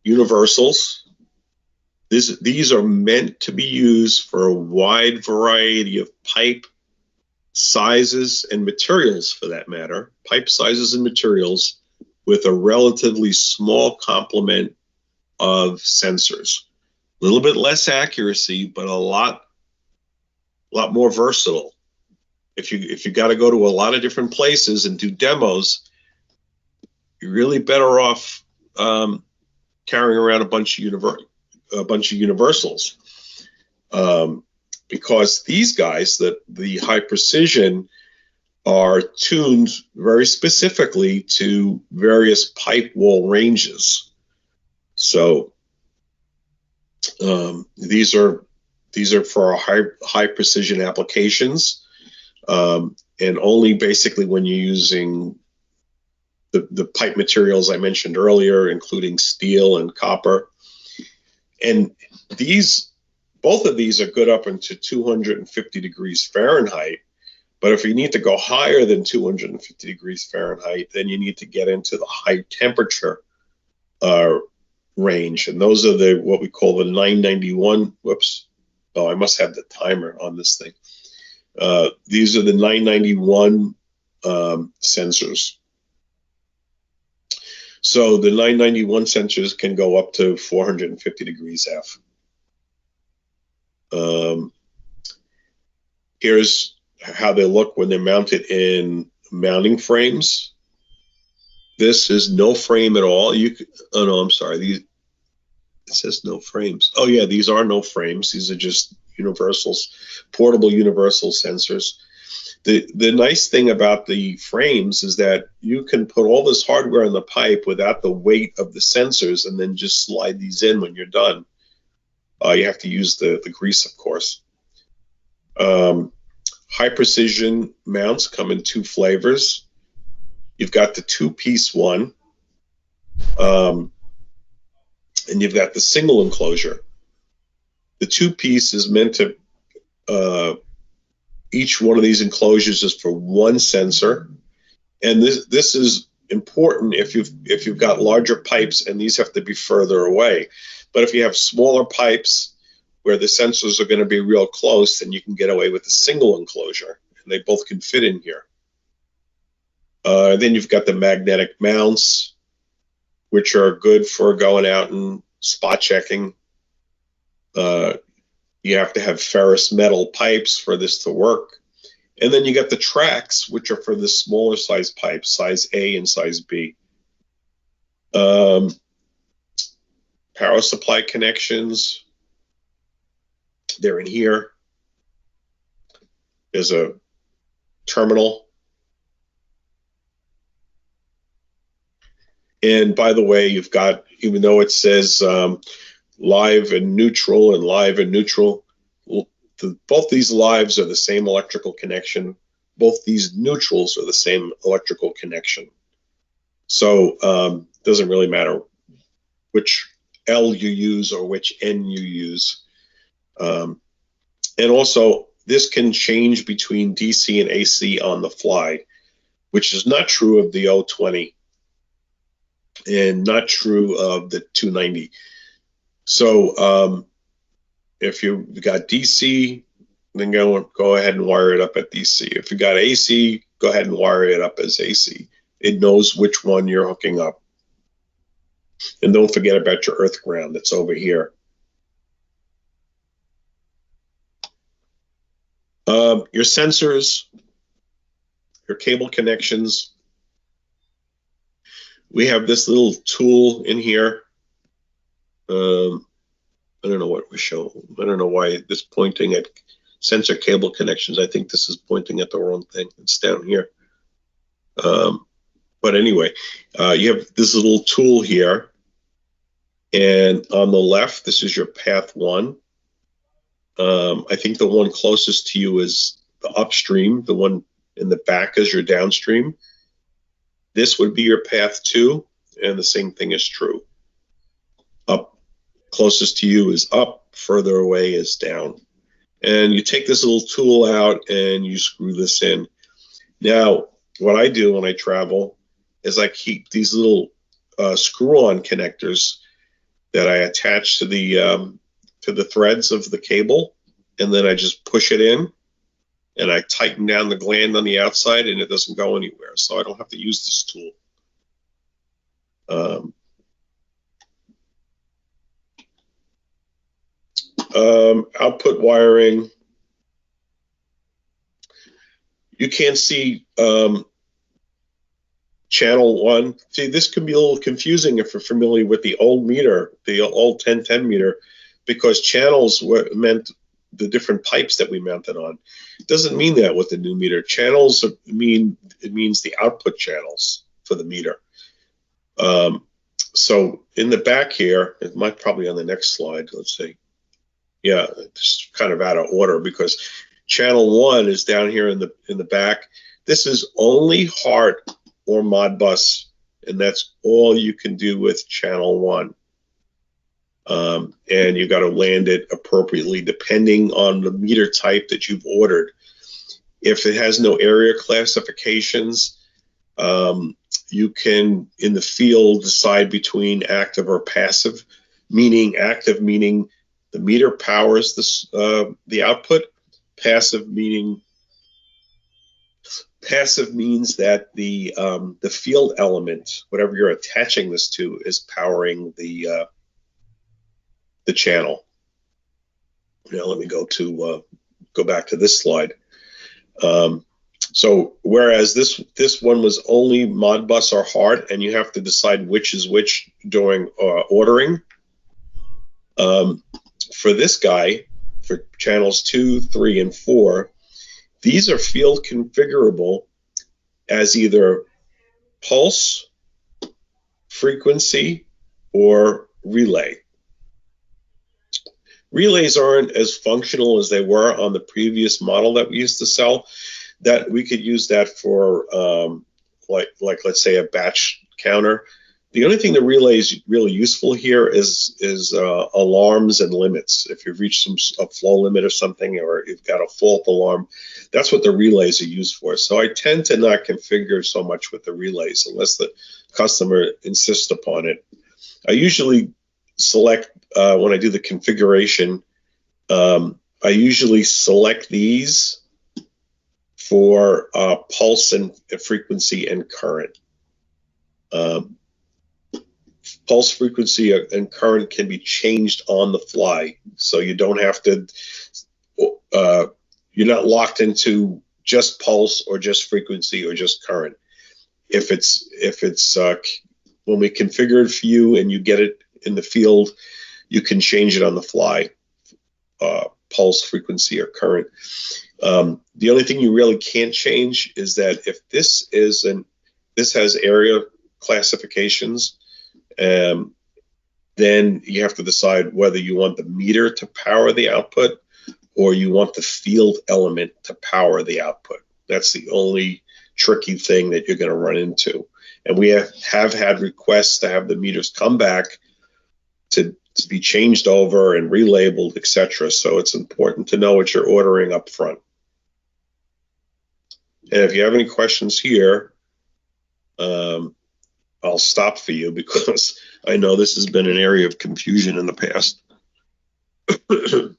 Universals. These are meant to be used for a wide variety of pipe sizes and materials, for that matter. Pipe sizes and materials with a relatively small complement of sensors. A little bit less accuracy, but a lot more versatile. If you got to go to a lot of different places and do demos, you're really better off carrying around a bunch of universals, because these guys, the high precision, are tuned very specifically to various pipe wall ranges. So these are for our high precision applications, and only basically when you're using the pipe materials I mentioned earlier, including steel and copper. And both of these are good up into 250 degrees Fahrenheit. But if you need to go higher than 250 degrees Fahrenheit, then you need to get into the high temperature range. And those are what we call the 991. Whoops. Oh, I must have the timer on this thing. These are the 991 sensors. So the 991 sensors can go up to 450 degrees F. Here's how they look when they're mounted in mounting frames. This is no frame at all. Oh no, I'm sorry. It says no frames. Oh yeah, these are no frames. These are just portable universal sensors. The nice thing about the frames is that you can put all this hardware in the pipe without the weight of the sensors, and then just slide these in when you're done. You have to use the grease, of course. High precision mounts come in two flavors. You've got the two-piece one, and you've got the single enclosure. The two-piece is meant to, each one of these enclosures is for one sensor. And this is important if you've got larger pipes and these have to be further away. But if you have smaller pipes where the sensors are going to be real close, then you can get away with a single enclosure, and they both can fit in here. Then you've got the magnetic mounts, which are good for going out and spot checking. You have to have ferrous metal pipes for this to work. And then you got the tracks, which are for the smaller size pipes, size A and size B. Power supply connections, they're in here. There's a terminal. And by the way, you've got, even though it says live and neutral and live and neutral, both these lives are the same electrical connection. Both these neutrals are the same electrical connection. So it doesn't really matter which L you use or which N you use. And also, this can change between DC and AC on the fly, which is not true of the 020 and not true of the 290. So if you've got DC, then go ahead and wire it up at DC. If you got AC, go ahead and wire it up as AC. It knows which one you're hooking up. And don't forget about your earth ground that's over here. Your sensors, your cable connections. We have this little tool in here. I don't know what we're showing. I don't know why this pointing at sensor cable connections. I think this is pointing at the wrong thing. It's down here. But anyway, you have this little tool here. And on the left, this is your path 1. I think the one closest to you is the upstream. The one in the back is your downstream. This would be your path 2, and the same thing is true. Up closest to you is up, further away is down. And you take this little tool out and you screw this in. Now, what I do when I travel is I keep these little screw-on connectors that I attach to the threads of the cable, and then I just push it in, and I tighten down the gland on the outside, and it doesn't go anywhere. So I don't have to use this tool. Output wiring. You can't see channel 1. See, this can be a little confusing if you're familiar with the old meter, the old 1010 meter, because channels meant the different pipes that we mounted on. It doesn't mean that with the new meter. Channels means the output channels for the meter. So in the back here, it might probably on the next slide, let's see. Yeah, it's kind of out of order because channel 1 is down here in the back. This is only HART or Modbus and that's all you can do with channel 1. And you got to land it appropriately depending on the meter type that you've ordered. If it has no area classifications, you can, in the field, decide between active or passive, meaning active meaning the meter powers the output, passive means that the field element, whatever you're attaching this to, is powering the channel. Now let me go back to this slide. So whereas this one was only Modbus or hard, and you have to decide which is which during ordering. For this guy, for channels 2, 3, and 4, these are field configurable as either pulse, frequency, or relay. Relays aren't as functional as they were on the previous model that we used to sell. That we could use that for like let's say a batch counter. The only thing the relay is really useful here is alarms and limits. If you've reached a flow limit or something, or you've got a fault alarm, that's what the relays are used for. So I tend to not configure so much with the relays unless the customer insists upon it. I usually select, when I do the configuration, I usually select these for pulse and frequency and current. Pulse, frequency, and current can be changed on the fly, so you don't have to, you're not locked into just pulse or just frequency or just current. If it's when we configure it for you and you get it in the field, you can change it on the fly, pulse, frequency, or current. The only thing you really can't change is that if this has area classifications, then you have to decide whether you want the meter to power the output or you want the field element to power the output. That's the only tricky thing that you're going to run into. And we have had requests to have the meters come back to be changed over and relabeled, etc. So it's important to know what you're ordering up front. And if you have any questions here, I'll stop for you because I know this has been an area of confusion in the past. But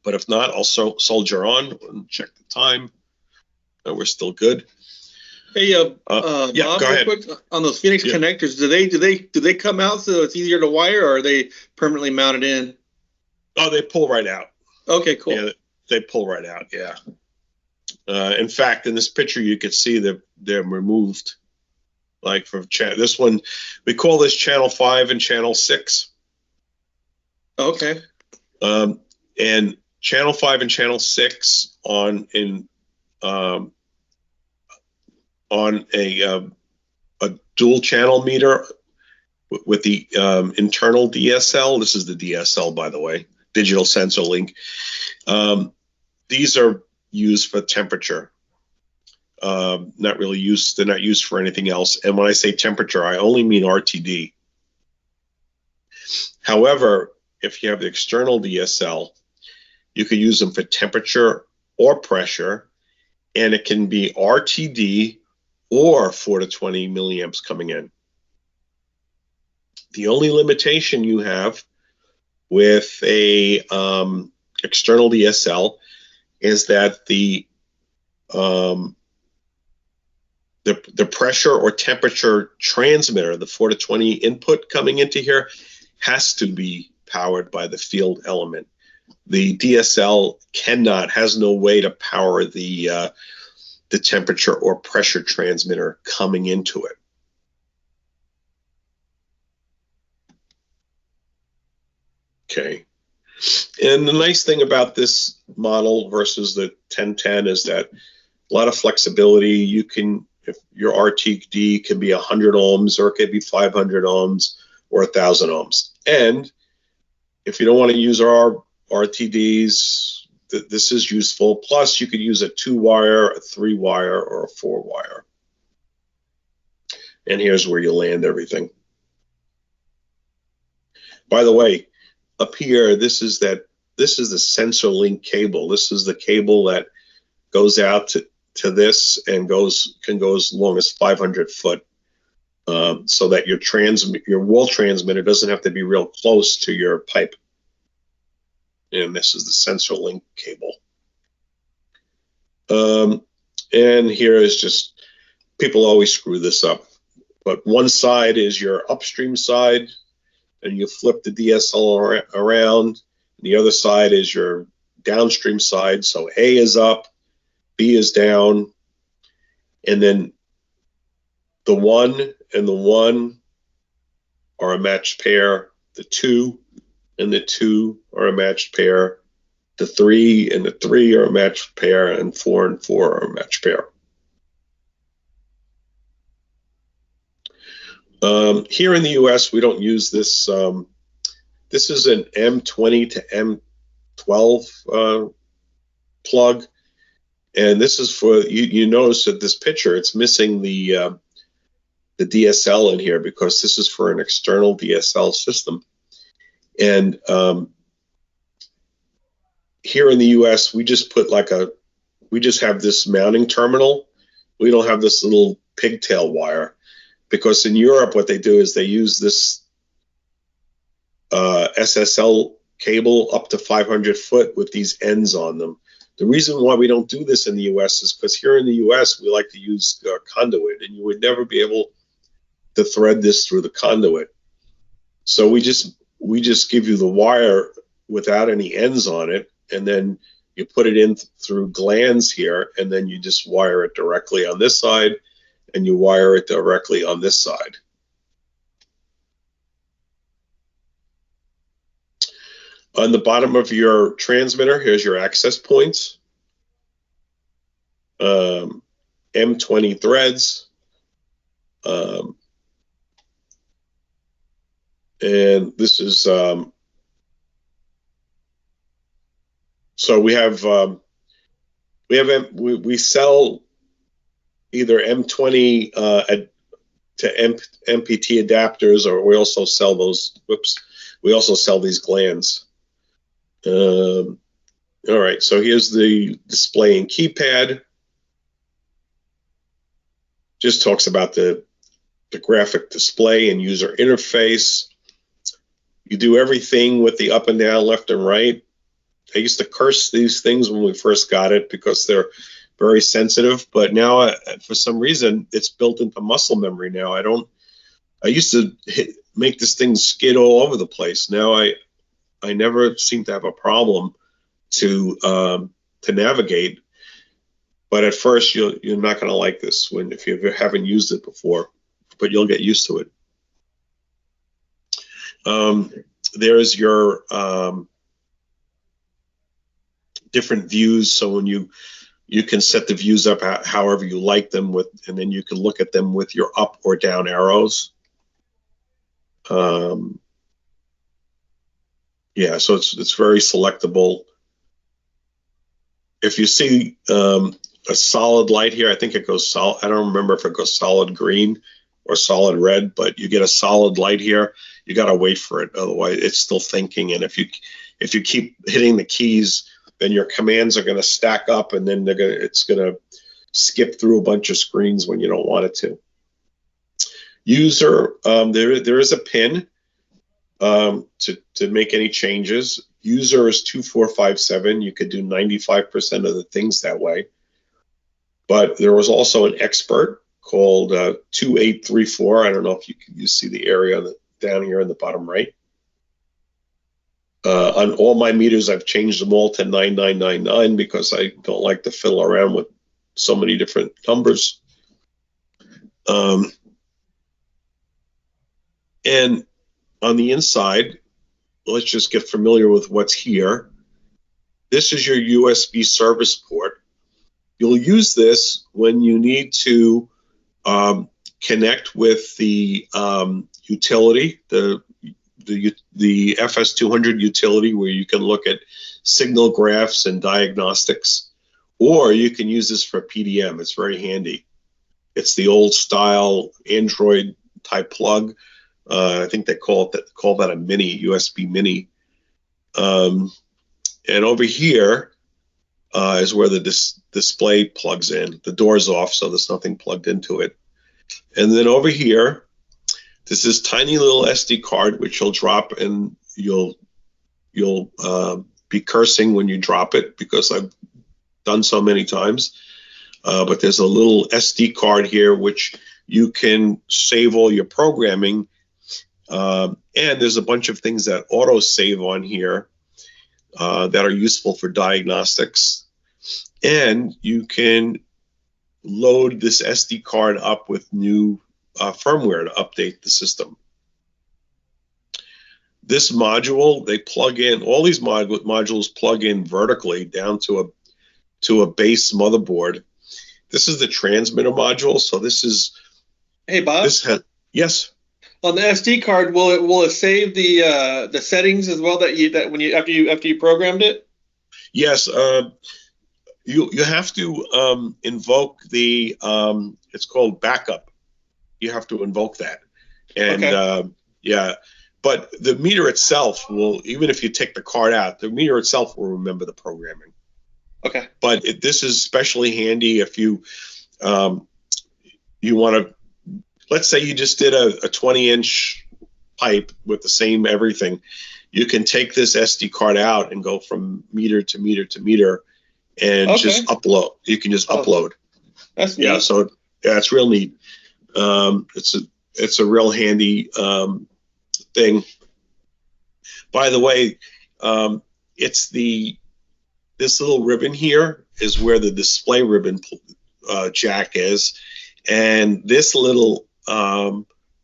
if not, I'll soldier on and check the time. We're still good. Hey, Yeah, Bob, go ahead. quick, on those Phoenix connectors, do they come out so it's easier to wire, or are they permanently mounted in? Oh, they pull right out. Okay, cool. Yeah, they pull right out. Yeah. In fact, in this picture, you could see that they're removed. Like for this one, we call this channel 5 and channel 6. Okay. And channel 5 and channel 6 on a dual channel meter with the internal DSL. This is the DSL, by the way, digital sensor link. These are used for temperature. Not really used. They're not used for anything else. And when I say temperature, I only mean RTD. However, if you have the external DSL, you could use them for temperature or pressure, and it can be RTD or 4 to 20 milliamps coming in. The only limitation you have with a external DSL is that the pressure or temperature transmitter, the 4 to 20 input coming into here, has to be powered by the field element. The DSL has no way to power the temperature or pressure transmitter coming into it. Okay. And the nice thing about this model versus the 1010 is that a lot of flexibility. You can, if your RTD can be 100 ohms or it could be 500 ohms or 1,000 ohms. And if you don't want to use our RTDs, this is useful. Plus, you could use a 2-wire, a 3-wire, or a 4-wire. And here's where you land everything. By the way, up here, this is the sensor link cable. This is the cable that goes out to this and can go as long as 500 foot, so that your wall transmitter doesn't have to be real close to your pipe. And this is the sensor link cable. And here is just, people always screw this up, but one side is your upstream side, and you flip the DSL around. The other side is your downstream side. So A is up, B is down, and then the 1 and the 1 are a matched pair. The 2 and the 2 are a matched pair. The 3 and the 3 are a matched pair, and 4 and 4 are a matched pair. Here in the U.S., we don't use this. This is an M20 to M12 plug, and this is for you notice that this picture, it's missing the DSL in here because this is for an external DSL system. And here in the US, we just put we just have this mounting terminal. We don't have this little pigtail wire, because in Europe, what they do is they use this SSL cable up to 500 foot with these ends on them. The reason why we don't do this in the US is because here in the US, we like to use conduit, and you would never be able to thread this through the conduit. So we just give you the wire without any ends on it, and then you put it in through glands here, and then you just wire it directly on this side, and you wire it directly on this side. On the bottom of your transmitter, here's your access points. M20 threads. And this is, so we sell either M20 to MPT adapters, or we also sell those, we also sell these glands. All right, so here's the display and keypad. Just talks about the graphic display and user interface. You do everything with the up and down, left and right. I used to curse these things when we first got it because they're very sensitive, but now for some reason it's built into muscle memory now. I used to make this thing skid all over the place. Now I never seem to have a problem to navigate, but at first you're not going to like this if you haven't used it before, but you'll get used to it. There's your different views. So when you can set the views up however you like them and then you can look at them with your up or down arrows. Yeah, so it's very selectable. If you see a solid light here, I think it goes solid. I don't remember if it goes solid green or solid red, but you get a solid light here. You got to wait for it, otherwise it's still thinking. And if you keep hitting the keys, then your commands are going to stack up, and then it's going to skip through a bunch of screens when you don't want it to. User, there is a pin to make any changes. User is 2457. You could do 95% of the things that way. But there was also an expert called 2834. I don't know if you see the area down here in the bottom right. On all my meters, I've changed them all to 9999 because I don't like to fiddle around with so many different numbers. And on the inside, let's just get familiar with what's here. This is your USB service port. You'll use this when you need to connect with the utility, the FS220 utility, where you can look at signal graphs and diagnostics, or you can use this for PDM. It's very handy. It's the old style Android type plug. I think they call that a mini USB mini. And over here is where the display plugs in. The door's off, so there's nothing plugged into it. And then over here, this is tiny little SD card, which you'll drop, and you'll be cursing when you drop it because I've done so many times. But there's a little SD card here, which you can save all your programming. And there's a bunch of things that auto save on here that are useful for diagnostics. And you can load this SD card up with new firmware to update the system. This module, they plug in, all these modules plug in vertically down to a base motherboard. This is the transmitter module. So this is. Hey, Bob. Yes. On the SD card, will it save the settings as well after you programmed it? Yes. You have to invoke the it's called backup. You have to invoke that, and okay. Yeah. But the meter itself will, even if you take the card out, the meter itself will remember the programming. Okay. But this is especially handy if you you want to, let's say you just did a 20-inch pipe with the same everything. You can take this SD card out and go from meter to meter to meter and just upload. You can just upload. That's neat. So it's real neat. It's a real handy thing. By the way, it's this little ribbon here is where the display ribbon jack is, and this little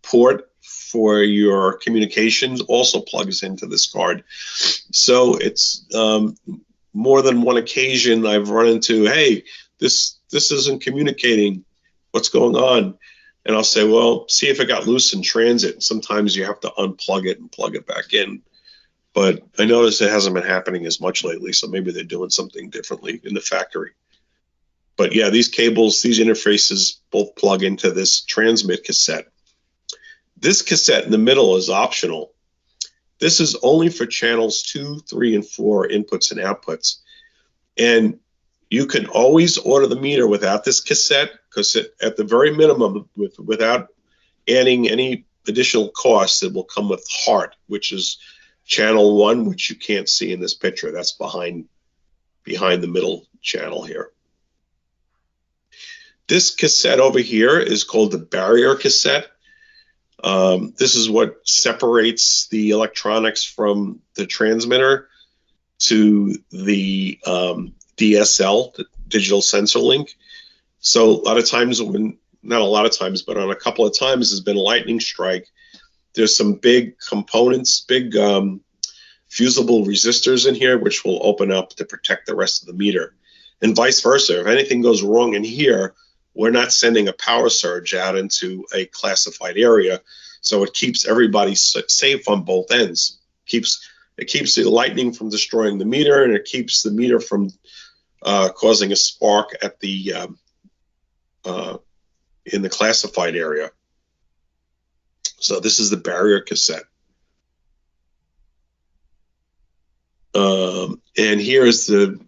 port for your communications also plugs into this card. So it's more than one occasion I've run into, hey, this isn't communicating. What's going on? And I'll say, well, see if it got loose in transit. Sometimes you have to unplug it and plug it back in. But I noticed it hasn't been happening as much lately, so maybe they're doing something differently in the factory. But yeah, these cables, these interfaces both plug into this transmit cassette. This cassette in the middle is optional. This is only for channels 2, 3, and 4 inputs and outputs. And you can always order the meter without this cassette, because at the very minimum, without adding any additional costs, it will come with HART, which is channel 1, which you can't see in this picture. That's behind the middle channel here. This cassette over here is called the barrier cassette. This is what separates the electronics from the transmitter to the DSL, the digital sensor link. So a lot of times not a lot of times, but on a couple of times there's been a lightning strike. There's some big components, big fusible resistors in here, which will open up to protect the rest of the meter. And vice versa. If anything goes wrong in here, we're not sending a power surge out into a classified area. So it keeps everybody safe on both ends. It keeps the lightning from destroying the meter, and it keeps the meter from causing a spark at the in the classified area. So this is the barrier cassette. And here's the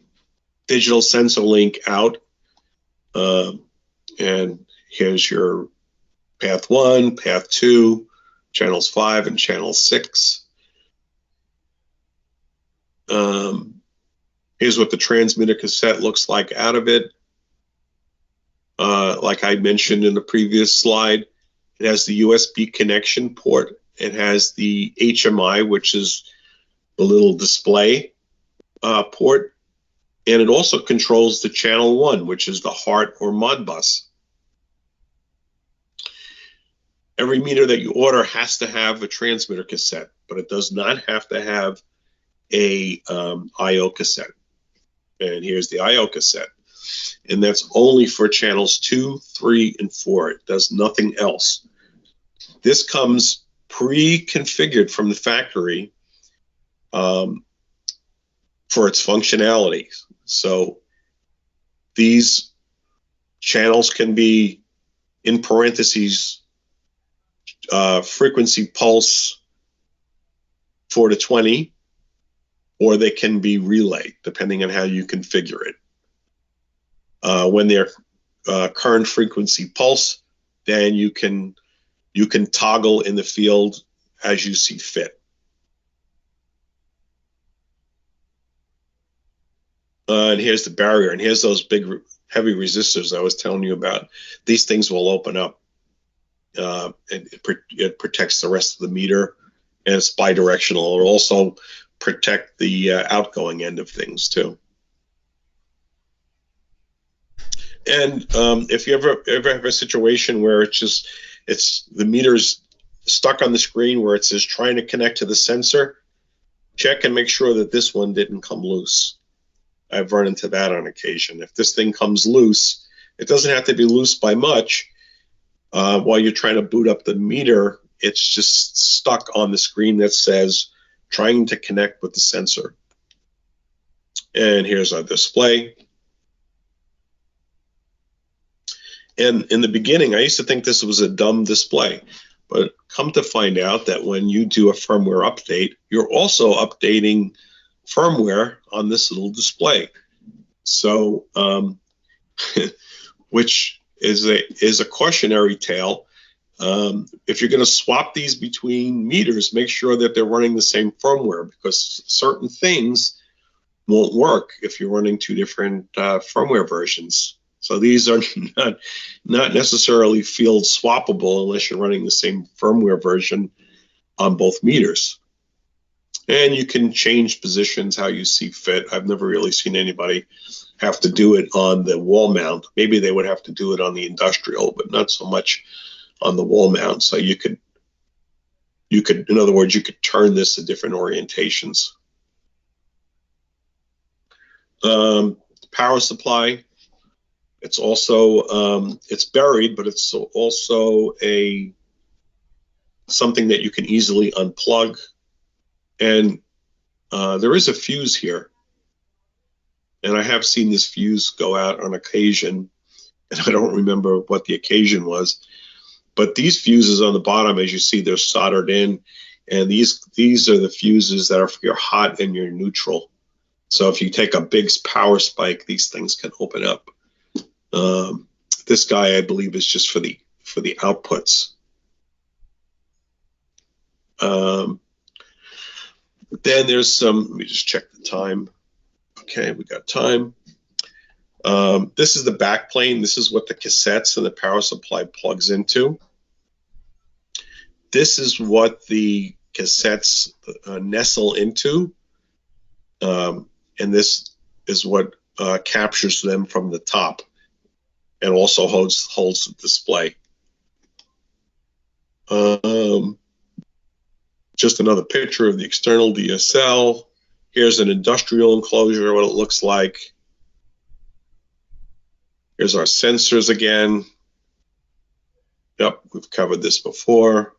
digital sensor link out. And here's your path 1, path 2, channels 5 and channel 6. Here's what the transmitter cassette looks like out of it. Like I mentioned in the previous slide, it has the USB connection port. It has the HMI, which is the little display port. And it also controls the channel 1, which is the HART or Modbus. Every meter that you order has to have a transmitter cassette, but it does not have to have a I/O cassette. And here's the I/O cassette. And that's only for channels 2, 3, and 4. It does nothing else. This comes pre-configured from the factory for its functionality. So these channels can be in parentheses, frequency pulse 4 to 20, or they can be relay, depending on how you configure it. When they're current frequency pulse, then you can toggle in the field as you see fit. And here's the barrier, and here's those big heavy resistors I was telling you about. These things will open up. It protects the rest of the meter, and it's bidirectional. It'll also protect the outgoing end of things too. And if you ever have a situation where it's the meter's stuck on the screen where it says trying to connect to the sensor, check and make sure that this one didn't come loose. I've run into that on occasion. If this thing comes loose, it doesn't have to be loose by much. While you're trying to boot up the meter, it's just stuck on the screen that says trying to connect with the sensor. And here's our display. And in the beginning, I used to think this was a dumb display, but come to find out that when you do a firmware update, you're also updating firmware on this little display. So, which is a cautionary tale. If you're going to swap these between meters, make sure that they're running the same firmware, because certain things won't work if you're running two different firmware versions. So these are not necessarily field swappable unless you're running the same firmware version on both meters. And you can change positions how you see fit. I've never really seen anybody have to do it on the wall mount. Maybe they would have to do it on the industrial, but not so much on the wall mount. So you could, in other words, you could turn this to different orientations. Power supply. It's also it's buried, but it's also something that you can easily unplug. And there is a fuse here, and I have seen this fuse go out on occasion, and I don't remember what the occasion was. But these fuses on the bottom, as you see, they're soldered in, and these are the fuses that are for your hot and your neutral. So if you take a big power spike, these things can open up. This guy, I believe, is just for the outputs. Then there's some. Let me just check the time. Okay, we got time. This is the back plane. This is what the cassettes and the power supply plugs into. This is what the cassettes nestle into, and this is what captures them from the top, and also holds the display. Just another picture of the external DSL. Here's an industrial enclosure, what it looks like. Here's our sensors again. Yep, we've covered this before.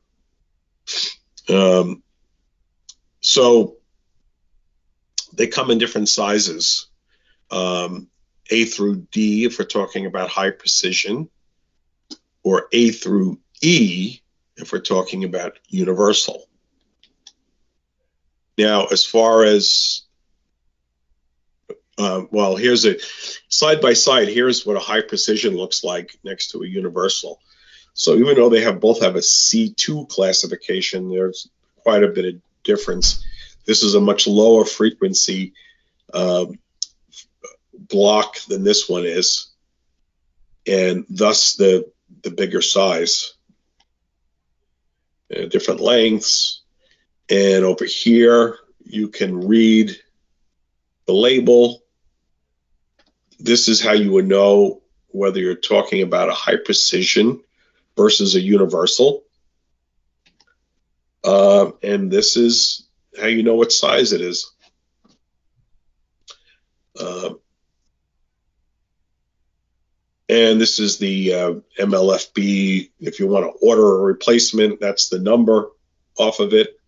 So they come in different sizes. A through D, if we're talking about high precision, or A through E, if we're talking about universal. Now, as far as, well, here's a side by side. Here's what a high precision looks like next to a universal. So even though they both have a C2 classification, there's quite a bit of difference. This is a much lower frequency block than this one is, and thus the bigger size. Different lengths. And over here, you can read the label. This is how you would know whether you're talking about a high precision versus a universal. And this is how you know what size it is. And this is the MLFB. If you want to order a replacement, that's the number off of it.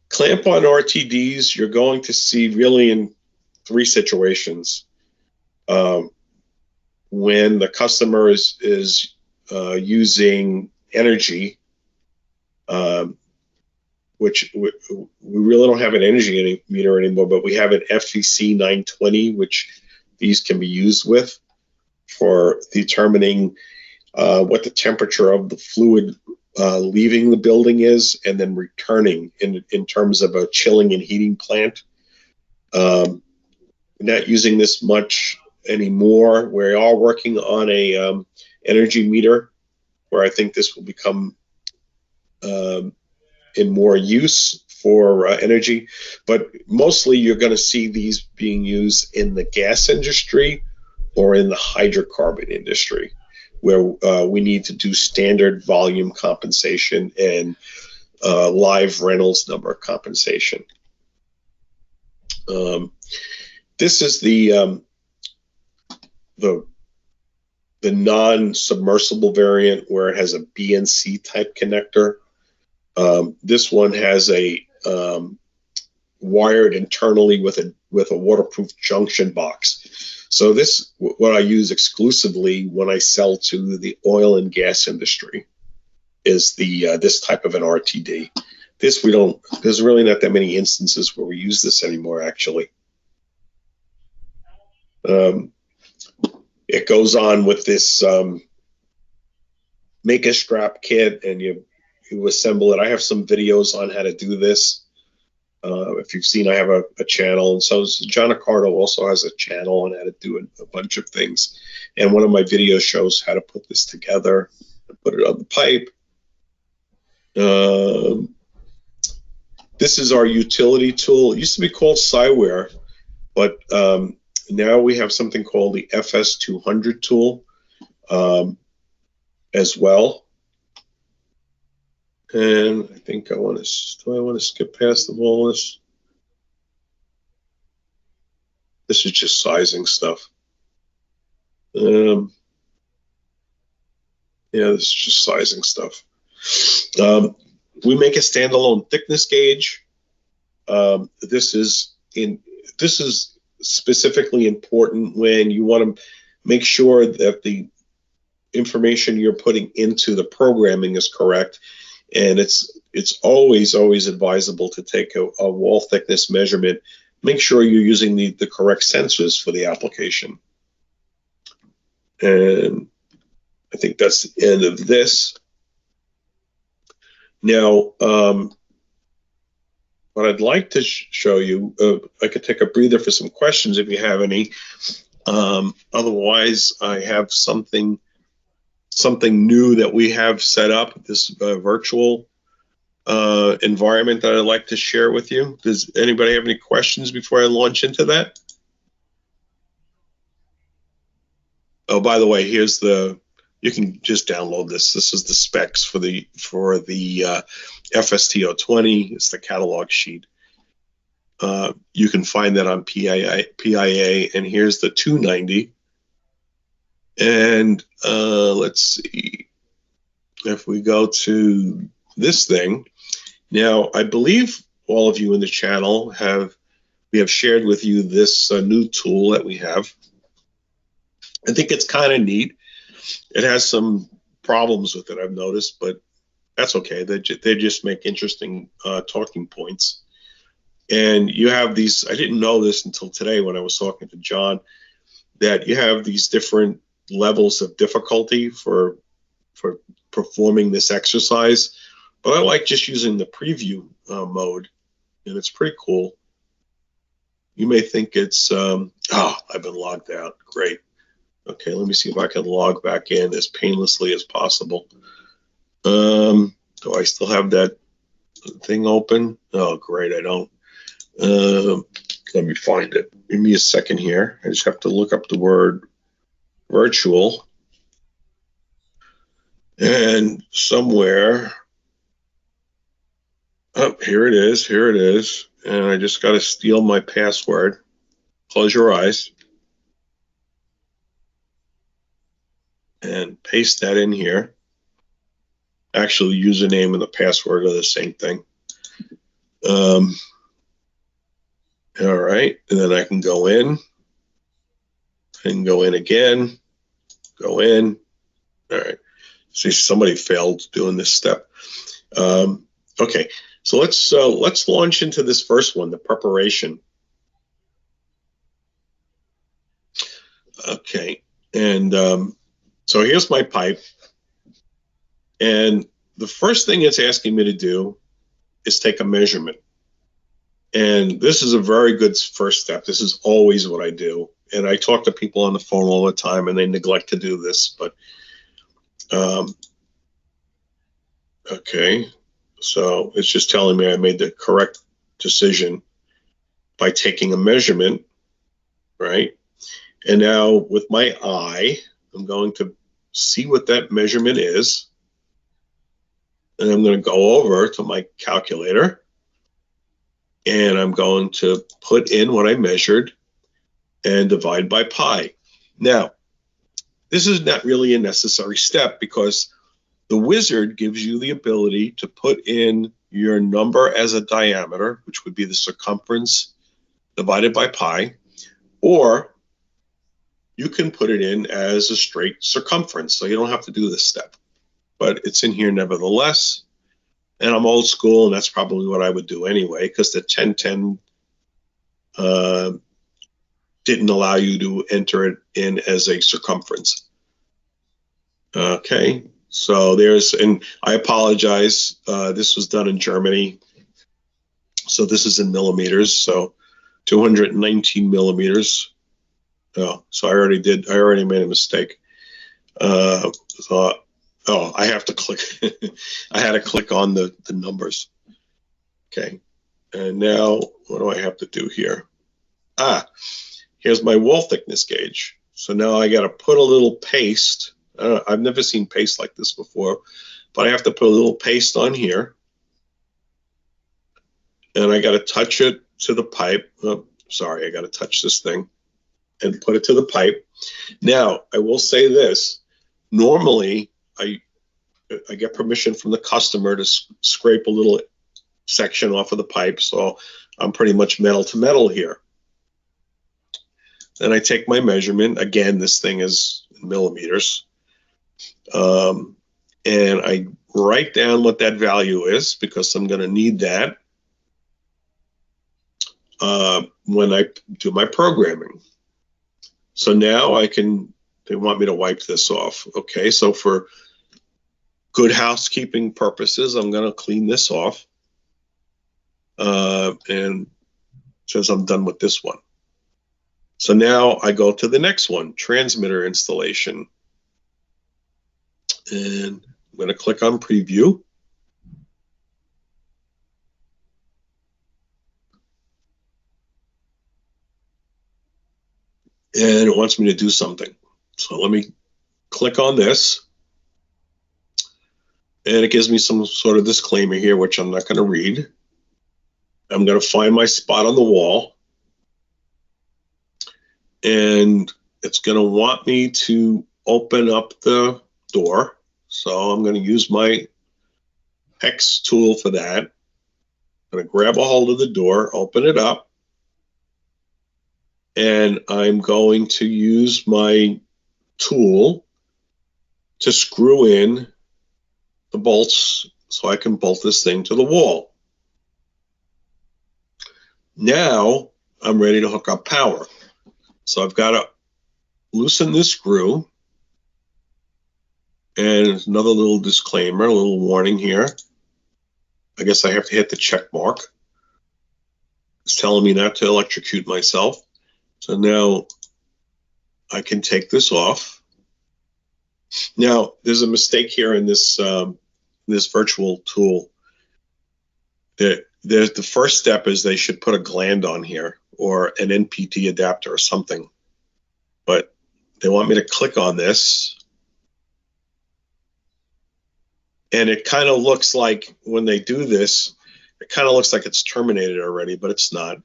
Clamp on RTDs, you're going to see really in three situations. when the customer is using energy, which we really don't have an energy meter anymore, but we have an FS220, which these can be used with for determining what the temperature of the fluid leaving the building is and then returning in terms of a chilling and heating plant. Not using this much anymore. We are working on a energy meter where I think this will become in more use for energy, but mostly you're going to see these being used in the gas industry or in the hydrocarbon industry, where we need to do standard volume compensation and live Reynolds number compensation. This is the non-submersible variant where it has a BNC type connector. This one has a wired internally with a waterproof junction box. So this what I use exclusively when I sell to the oil and gas industry is the this type of an RTD. This we don't. There's really not that many instances where we use this anymore. Actually, it goes on with this make a strap kit, and you assemble it. I have some videos on how to do this. If you've seen, I have a channel, and so John Accardo also has a channel on how to do a bunch of things. And one of my videos shows how to put this together and put it on the pipe. This is our utility tool. It used to be called Cyware, but now we have something called the FS200 tool as well. And I think I want to, do I want to skip past all this? This is just sizing stuff. Yeah, this is just sizing stuff. We make a standalone thickness gauge. This is specifically important when you want to make sure that the information you're putting into the programming is correct. And it's always advisable to take a wall thickness measurement. Make sure you're using the correct sensors for the application. And I think that's the end of this. Now, what I'd like to show you, I could take a breather for some questions if you have any. Otherwise, I have something new that we have set up, this virtual environment that I'd like to share with you. Does anybody have any questions before I launch into that? Oh, by the way, here's you can just download this. This is the specs for the FS220. It's the catalog sheet. You can find that on PIA, and here's the 290. And let's see if we go to this thing. Now, I believe all of you in the channel we have shared with you this new tool that we have. I think it's kind of neat. It has some problems with it, I've noticed, but that's okay. They just make interesting talking points. And you have these, I didn't know this until today when I was talking to John, that you have these different levels of difficulty for performing this exercise. But I like just using the preview mode, and it's pretty cool. You may think it's, I've been logged out. Great. Okay, let me see if I can log back in as painlessly as possible. Do I still have that thing open? Oh, great, I don't. Let me find it. Give me a second here. I just have to look up the word virtual. And somewhere, oh, here it is, here it is. And I just got to steal my password. Close your eyes. And paste that in here. Actually, the username and the password are the same thing. All right, and then I can go in. and go in again, go in. All right. See, somebody failed doing this step. Okay, so let's launch into this first one, the preparation. Okay, and so here's my pipe, and the first thing it's asking me to do is take a measurement. And this is a very good first step. This is always what I do. And I talk to people on the phone all the time, and they neglect to do this. But okay, so it's just telling me I made the correct decision by taking a measurement, right? And now with my eye, I'm going to see what that measurement is. And I'm going to go over to my calculator, and I'm going to put in what I measured and divide by pi. Now, this is not really a necessary step because the wizard gives you the ability to put in your number as a diameter, which would be the circumference divided by pi, or you can put it in as a straight circumference, so you don't have to do this step. But it's in here nevertheless. And I'm old school, and that's probably what I would do anyway, because the 1010 didn't allow you to enter it in as a circumference. Okay, so there's, and I apologize, this was done in Germany. So this is in millimeters, so 219 millimeters. Oh, so I already made a mistake. Oh, I have to click. I had to click on the numbers. Okay. And now what do I have to do here? Here's my wall thickness gauge. So now I got to put a little paste. I've never seen paste like this before, but I have to put a little paste on here. And I got to touch it to the pipe. Oh, sorry, I got to touch this thing and put it to the pipe. Now, I will say this. Normally, I get permission from the customer to scrape a little section off of the pipe, so I'm pretty much metal to metal here. Then I take my measurement. Again, this thing is in millimeters. And I write down what that value is because I'm going to need that when I do my programming. So now they want me to wipe this off. Okay, so for good housekeeping purposes, I'm going to clean this off. And says I'm done with this one. So now I go to the next one, transmitter installation. And I'm going to click on preview. And it wants me to do something. So let me click on this. And it gives me some sort of disclaimer here, which I'm not going to read. I'm going to find my spot on the wall. And it's going to want me to open up the door. So I'm going to use my hex tool for that. I'm going to grab a hold of the door, open it up. And I'm going to use my tool to screw in the bolts so I can bolt this thing to the wall. Now I'm ready to hook up power. So I've got to loosen this screw. And another little disclaimer, a little warning here. I guess I have to hit the check mark. It's telling me not to electrocute myself. So now I can take this off. Now, there's a mistake here in this virtual tool. The first step is they should put a gland on here or an NPT adapter or something. But they want me to click on this. And it kind of looks like when they do this, it kind of looks like it's terminated already, but it's not.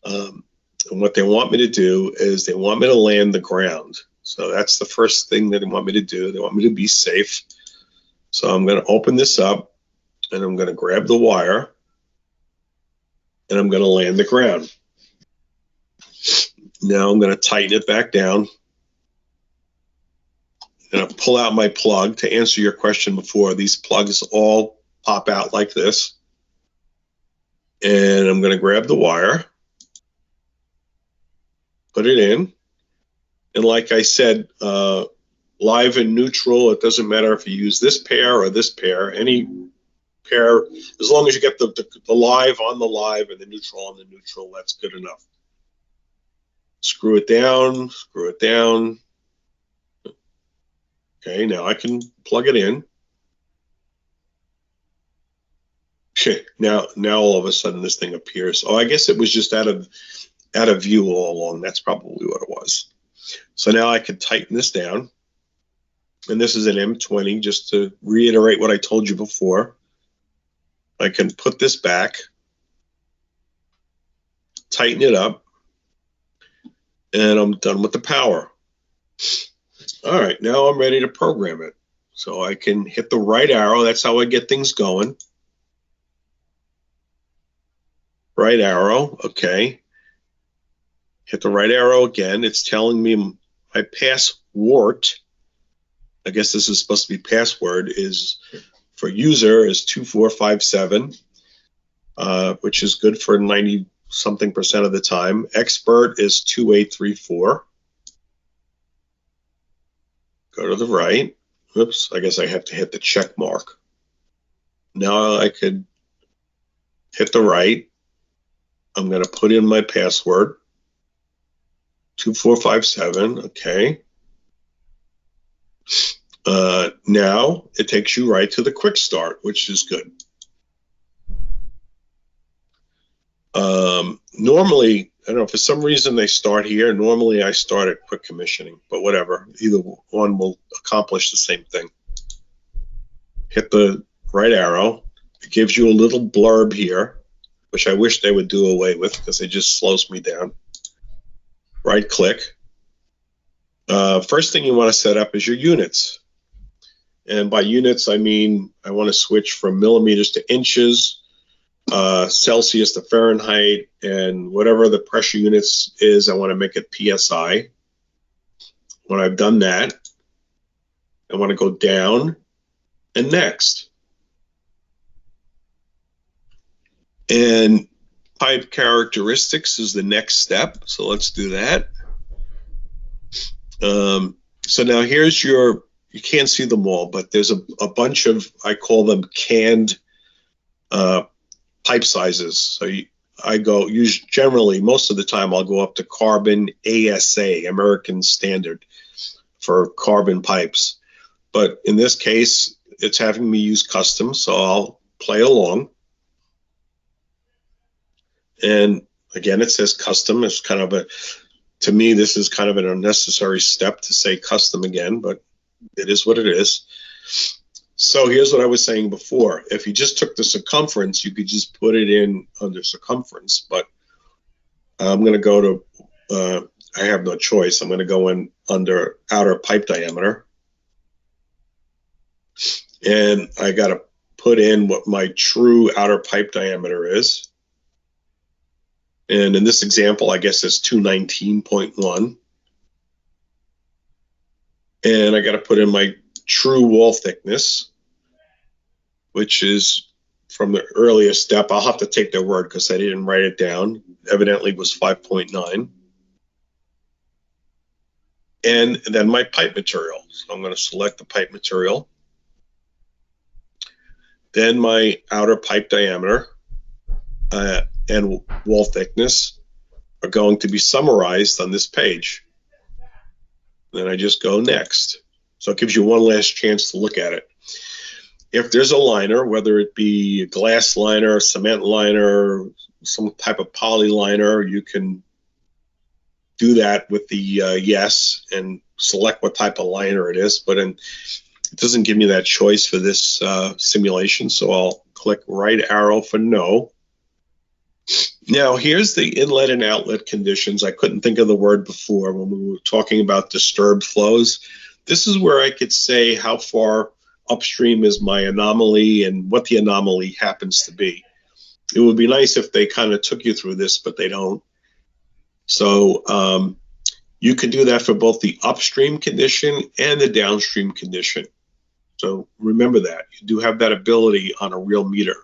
And what they want me to do is they want me to land the ground. So that's the first thing that they want me to do. They want me to be safe. So I'm going to open this up and I'm going to grab the wire and I'm going to land the ground. Now I'm going to tighten it back down. And I'll pull out my plug. To answer your question before, these plugs all pop out like this. And I'm going to grab the wire, put it in. And like I said, live and neutral, it doesn't matter if you use this pair or this pair. Any pair, as long as you get the live on the live and the neutral on the neutral, that's good enough. Screw it down, screw it down. Okay, now I can plug it in. Now all of a sudden this thing appears. Oh, I guess it was just out of view all along. That's probably what it was. So now I can tighten this down. And this is an M20, just to reiterate what I told you before. I can put this back, tighten it up, and I'm done with the power. All right, now I'm ready to program it. So I can hit the right arrow. That's how I get things going. Right arrow, okay. Hit the right arrow again. It's telling me my password, I guess this is supposed to be password, is for user is 2457, which is good for 90-something% of the time. Expert is 2834. Go to the right. Oops, I guess I have to hit the check mark. Now I could hit the right. I'm going to put in my password, 2457, okay. Now it takes you right to the quick start, which is good. Normally, I don't know, for some reason they start here. Normally I start at quick commissioning, but whatever. Either one will accomplish the same thing. Hit the right arrow. It gives you a little blurb here, which I wish they would do away with because it just slows me down. Right click. First thing you want to set up is your units. And by units, I mean I want to switch from millimeters to inches, Celsius to Fahrenheit, and whatever the pressure units is, I want to make it PSI. When I've done that, I want to go down and next. And pipe characteristics is the next step, so let's do that. So now here's your, you can't see them all, but there's a bunch of, I call them canned pipe sizes. So I go, generally, most of the time, I'll go up to carbon ASA, American Standard, for carbon pipes. But in this case, it's having me use custom, so I'll play along. And again, it says custom. It's kind of a, to me, this is kind of an unnecessary step to say custom again, but it is what it is. So here's what I was saying before. If you just took the circumference, you could just put it in under circumference. But I'm going to go to, I have no choice. I'm going to go in under outer pipe diameter. And I got to put in what my true outer pipe diameter is. And in this example, I guess it's 219.1. And I got to put in my true wall thickness, which is from the earliest step. I'll have to take their word because I didn't write it down. Evidently it was 5.9. And then my pipe material. So I'm going to select the pipe material. Then my outer pipe diameter and wall thickness are going to be summarized on this page. Then I just go next. So it gives you one last chance to look at it. If there's a liner, whether it be a glass liner, cement liner, some type of poly liner, you can do that with the yes and select what type of liner it is. But it doesn't give me that choice for this simulation, so I'll click right arrow for no. Now, here's the inlet and outlet conditions. I couldn't think of the word before when we were talking about disturbed flows. This is where I could say how far upstream is my anomaly and what the anomaly happens to be. It would be nice if they kind of took you through this, but they don't. So you can do that for both the upstream condition and the downstream condition. So remember that. You do have that ability on a real meter.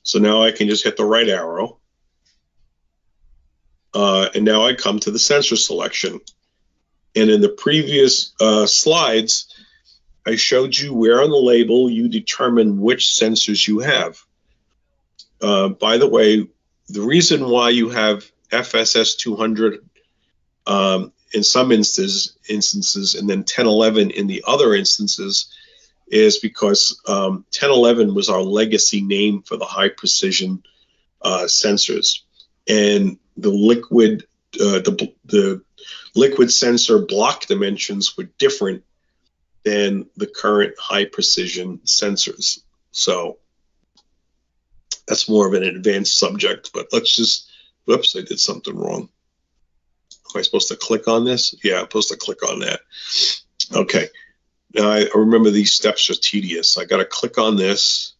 So now I can just hit the right arrow. And now I come to the sensor selection. And in the previous slides, I showed you where on the label you determine which sensors you have. By the way, the reason why you have FS220 in some instances and then 1011 in the other instances is because 1011 was our legacy name for the high precision sensors, and the liquid sensor block dimensions were different than the current high precision sensors. So that's more of an advanced subject, but let's just, whoops, I did something wrong. Am I supposed to click on this? Yeah, I'm supposed to click on that. Okay. Now I remember these steps are tedious. I got to click on this,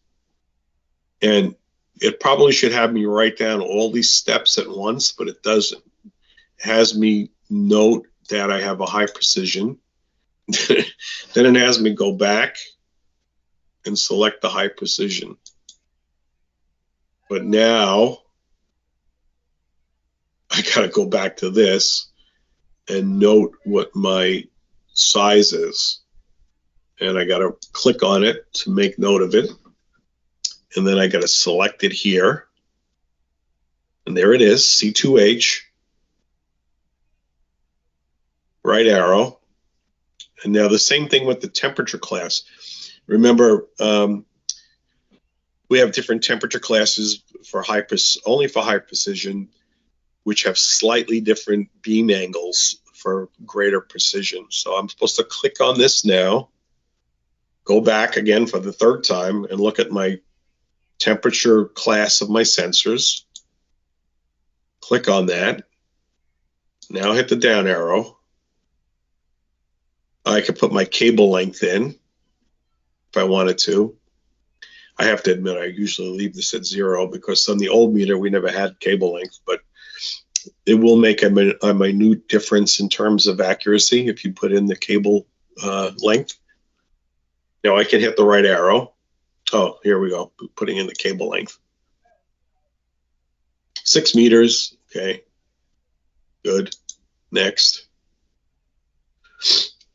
and it probably should have me write down all these steps at once, but it doesn't. It has me note that I have a high precision. Then it has me go back and select the high precision. But now I got to go back to this and note what my size is. And I got to click on it to make note of it. And then I got to select it here. And there it is, C2H. Right arrow. And now the same thing with the temperature class. Remember, we have different temperature classes for only for high precision, which have slightly different beam angles for greater precision. So I'm supposed to click on this now, go back again for the third time, and look at my temperature class of my sensors. Click on that. Now hit the down arrow. I could put my cable length in if I wanted to. I have to admit, I usually leave this at 0 because on the old meter, we never had cable length, but it will make a minute difference in terms of accuracy if you put in the cable length. Now I can hit the right arrow. Oh, here we go, putting in the cable length. 6 meters, okay, good, next.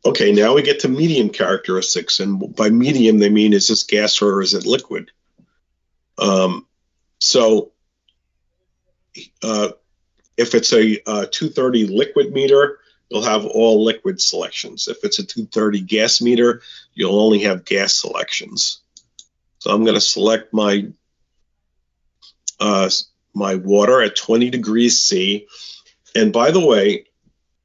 Okay, now we get to medium characteristics, and by medium they mean is this gas or is it liquid? So if it's a 230 liquid meter, you'll have all liquid selections. If it's a 230 gas meter, you'll only have gas selections. So I'm going to select my my water at 20 degrees C. And by the way,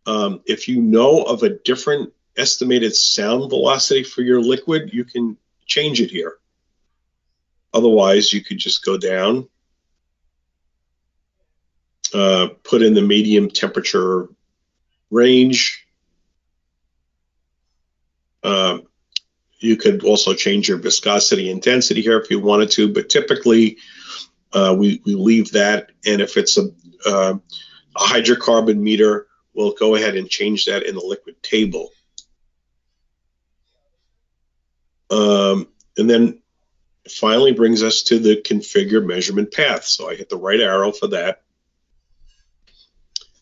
if you know of a different estimated sound velocity for your liquid, you can change it here. Otherwise, you could just go down, put in the medium temperature range. You could also change your viscosity and density here if you wanted to, but typically we leave that. And if it's a hydrocarbon meter, we'll go ahead and change that in the liquid table. And then it finally brings us to the configure measurement path. So I hit the right arrow for that.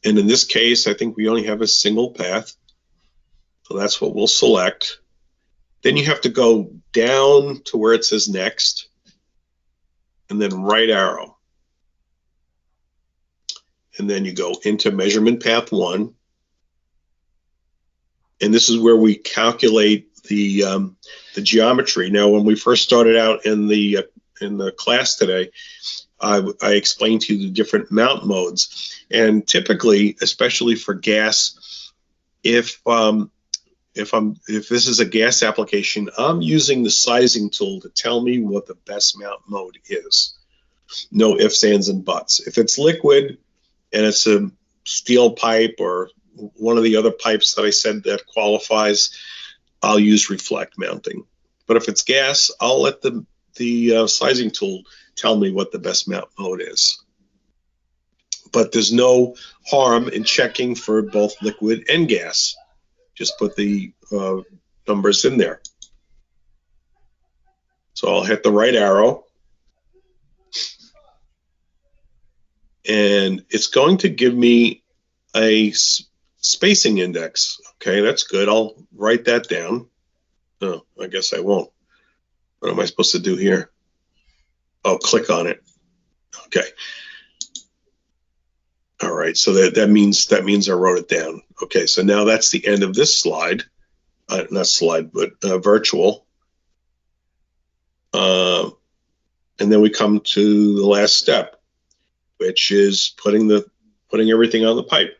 And in this case, I think we only have a single path. So that's what we'll select. Then you have to go down to where it says next, and then right arrow. And then you go into measurement path 1. And this is where we calculate the geometry. Now, when we first started out in the class today, I explained to you the different mount modes. And typically, especially for gas, if this is a gas application, I'm using the sizing tool to tell me what the best mount mode is. No ifs, ands, and buts. If it's liquid and it's a steel pipe or one of the other pipes that I said that qualifies, I'll use reflect mounting. But if it's gas, I'll let the sizing tool tell me what the best mount mode is. but there's no harm in checking for both liquid and gas. Just put the numbers in there. So I'll hit the right arrow, and it's going to give me a spacing index. Okay, that's good. I'll write that down. Oh, I guess I won't. What am I supposed to do here? Oh, click on it. Okay. All right, so that means I wrote it down. Okay, so now that's the end of this slide. Not slide, but virtual. And then we come to the last step, which is putting everything on the pipe.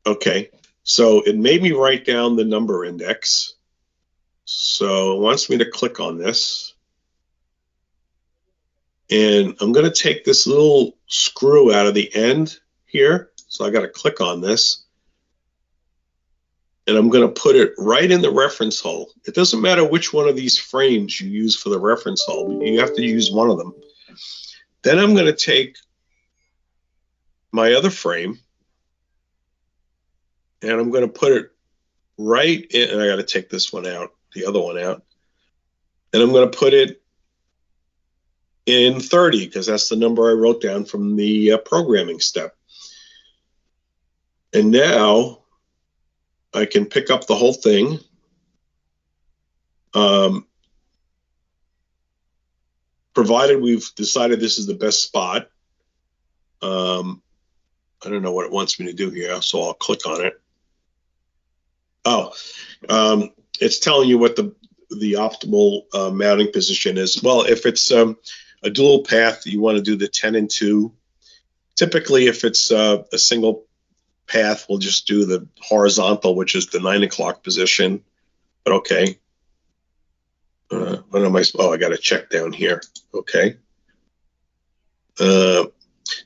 Okay, so it made me write down the number index. So it wants me to click on this. And I'm going to take this little screw out of the end here. So I got to click on this. And I'm going to put it right in the reference hole. It doesn't matter which one of these frames you use for the reference hole. You have to use one of them. Then I'm going to take my other frame, and I'm going to put it right in, and I got to take this one out, the other one out. And I'm going to put it in 30, because that's the number I wrote down from the programming step. And now I can pick up the whole thing. Provided we've decided this is the best spot. I don't know what it wants me to do here, so I'll click on it. Oh, it's telling you what the optimal mounting position is. Well, if it's a dual path, you want to do the 10 and 2. Typically, if it's a single path, we'll just do the horizontal, which is the 9 o'clock position. But okay. What am I? Oh, I got to check down here. Okay.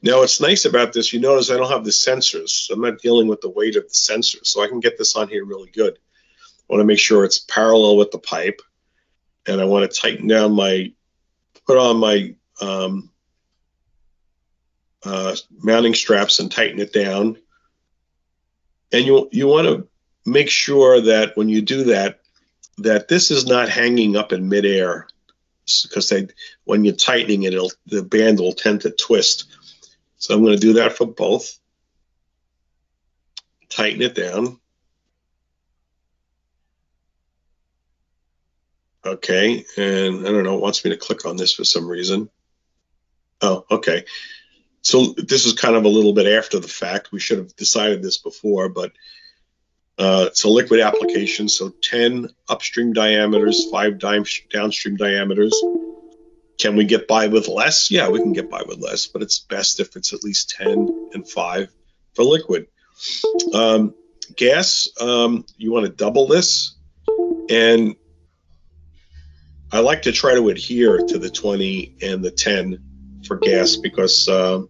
Now, what's nice about this, you notice I don't have the sensors. I'm not dealing with the weight of the sensors, so I can get this on here really good. I want to make sure it's parallel with the pipe, and I want to tighten down put on my mounting straps and tighten it down. And you want to make sure that when you do that, that this is not hanging up in midair, because when you're tightening it, the band will tend to twist. So I'm going to do that for both. Tighten it down. Okay, and I don't know, it wants me to click on this for some reason. Oh, okay. So this is kind of a little bit after the fact. We should have decided this before, but it's a liquid application, so 10 upstream diameters, 5 downstream diameters. Can we get by with less? Yeah, we can get by with less, but it's best if it's at least 10 and 5 for liquid. Gas, you want to double this, and I like to try to adhere to the 20 and the 10 for gas because of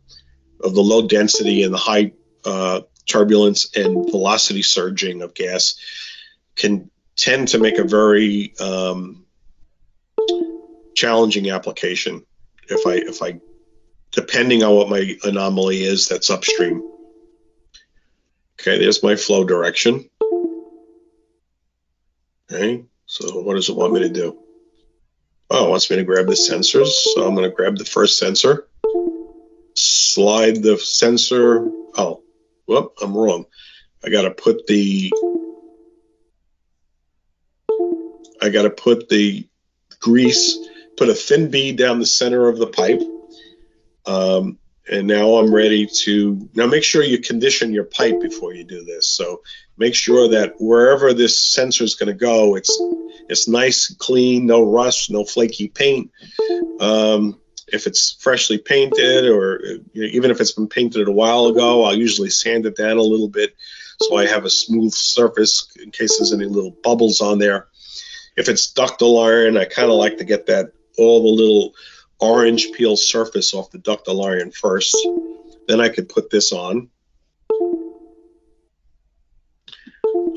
the low density and the high turbulence and velocity surging of gas can tend to make a very challenging application if I depending on what my anomaly is that's upstream. Okay, there's my flow direction. Okay, so what does it want me to do? Oh, it wants me to grab the sensors, so I'm going to grab the first sensor, slide the sensor. Oh, whoop, I'm wrong. I got to put the grease, put a thin bead down the center of the pipe. And now I'm ready to, now make sure you condition your pipe before you do this. So make sure that wherever this sensor is going to go, it's nice, clean, no rust, no flaky paint. If it's freshly painted, or even if it's been painted a while ago, I'll usually sand it down a little bit so I have a smooth surface in case there's any little bubbles on there. If it's ductile iron, I kind of like to get all the little orange peel surface off the ductile iron first. Then I could put this on.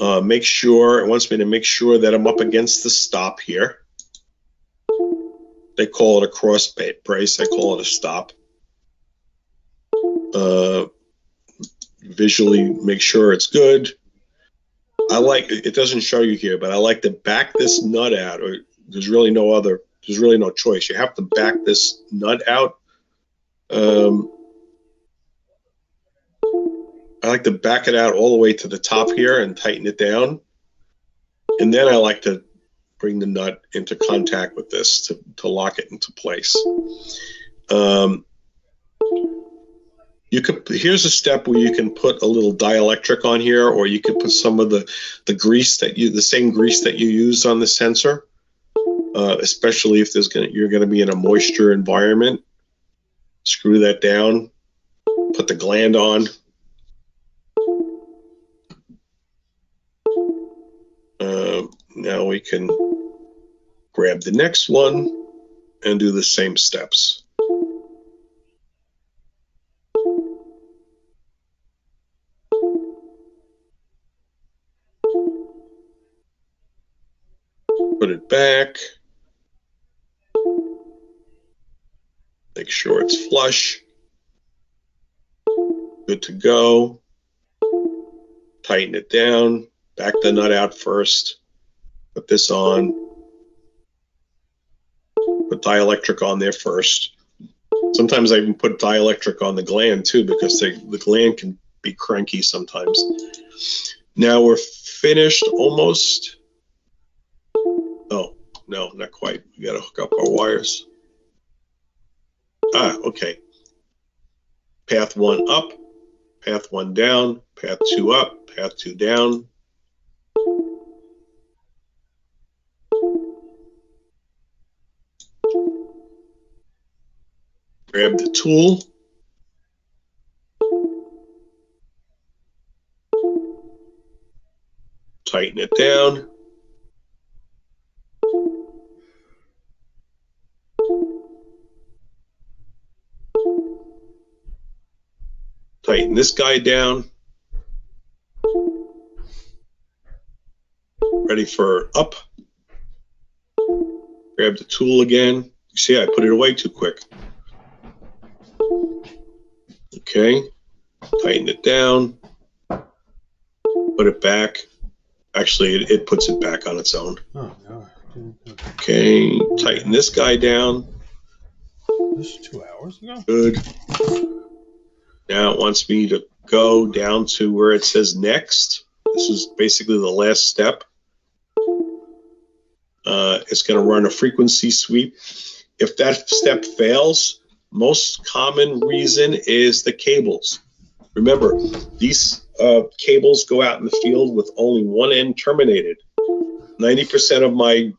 It wants me to make sure that I'm up against the stop here. They call it a cross brace. I call it a stop. visually make sure it's good. I like, it doesn't show you here, but I like to back this nut out, or there's really no choice. You have to back this nut out. I like to back it out all the way to the top here and tighten it down. And then I like to bring the nut into contact with this to lock it into place. Here's a step where you can put a little dielectric on here, or you could put some of the grease the same grease that you use on the sensor, especially if you're going to be in a moisture environment. Screw that down, put the gland on. Now we can grab the next one and do the same steps. Put it back. Make sure it's flush. Good to go. Tighten it down. Back the nut out first. Put this on. Put dielectric on there first. Sometimes I even put dielectric on the gland too, because the gland can be cranky sometimes. Now we're finished almost. Oh, no, not quite. We got to hook up our wires. Okay. Path 1 up, path 1 down, path 2 up, path 2 down. Grab the tool. Tighten it down. Tighten this guy down. Ready for up. Grab the tool again. You see, I put it away too quick. Okay. Tighten it down. Put it back. Actually, it puts it back on its own. Oh, no. Okay. Tighten this guy down. This is 2 hours ago? Good. Now it wants me to go down to where it says next. This is basically the last step. It's going to run a frequency sweep. If that step fails, most common reason is the cables. Remember, these cables go out in the field with only one end terminated. 90% of my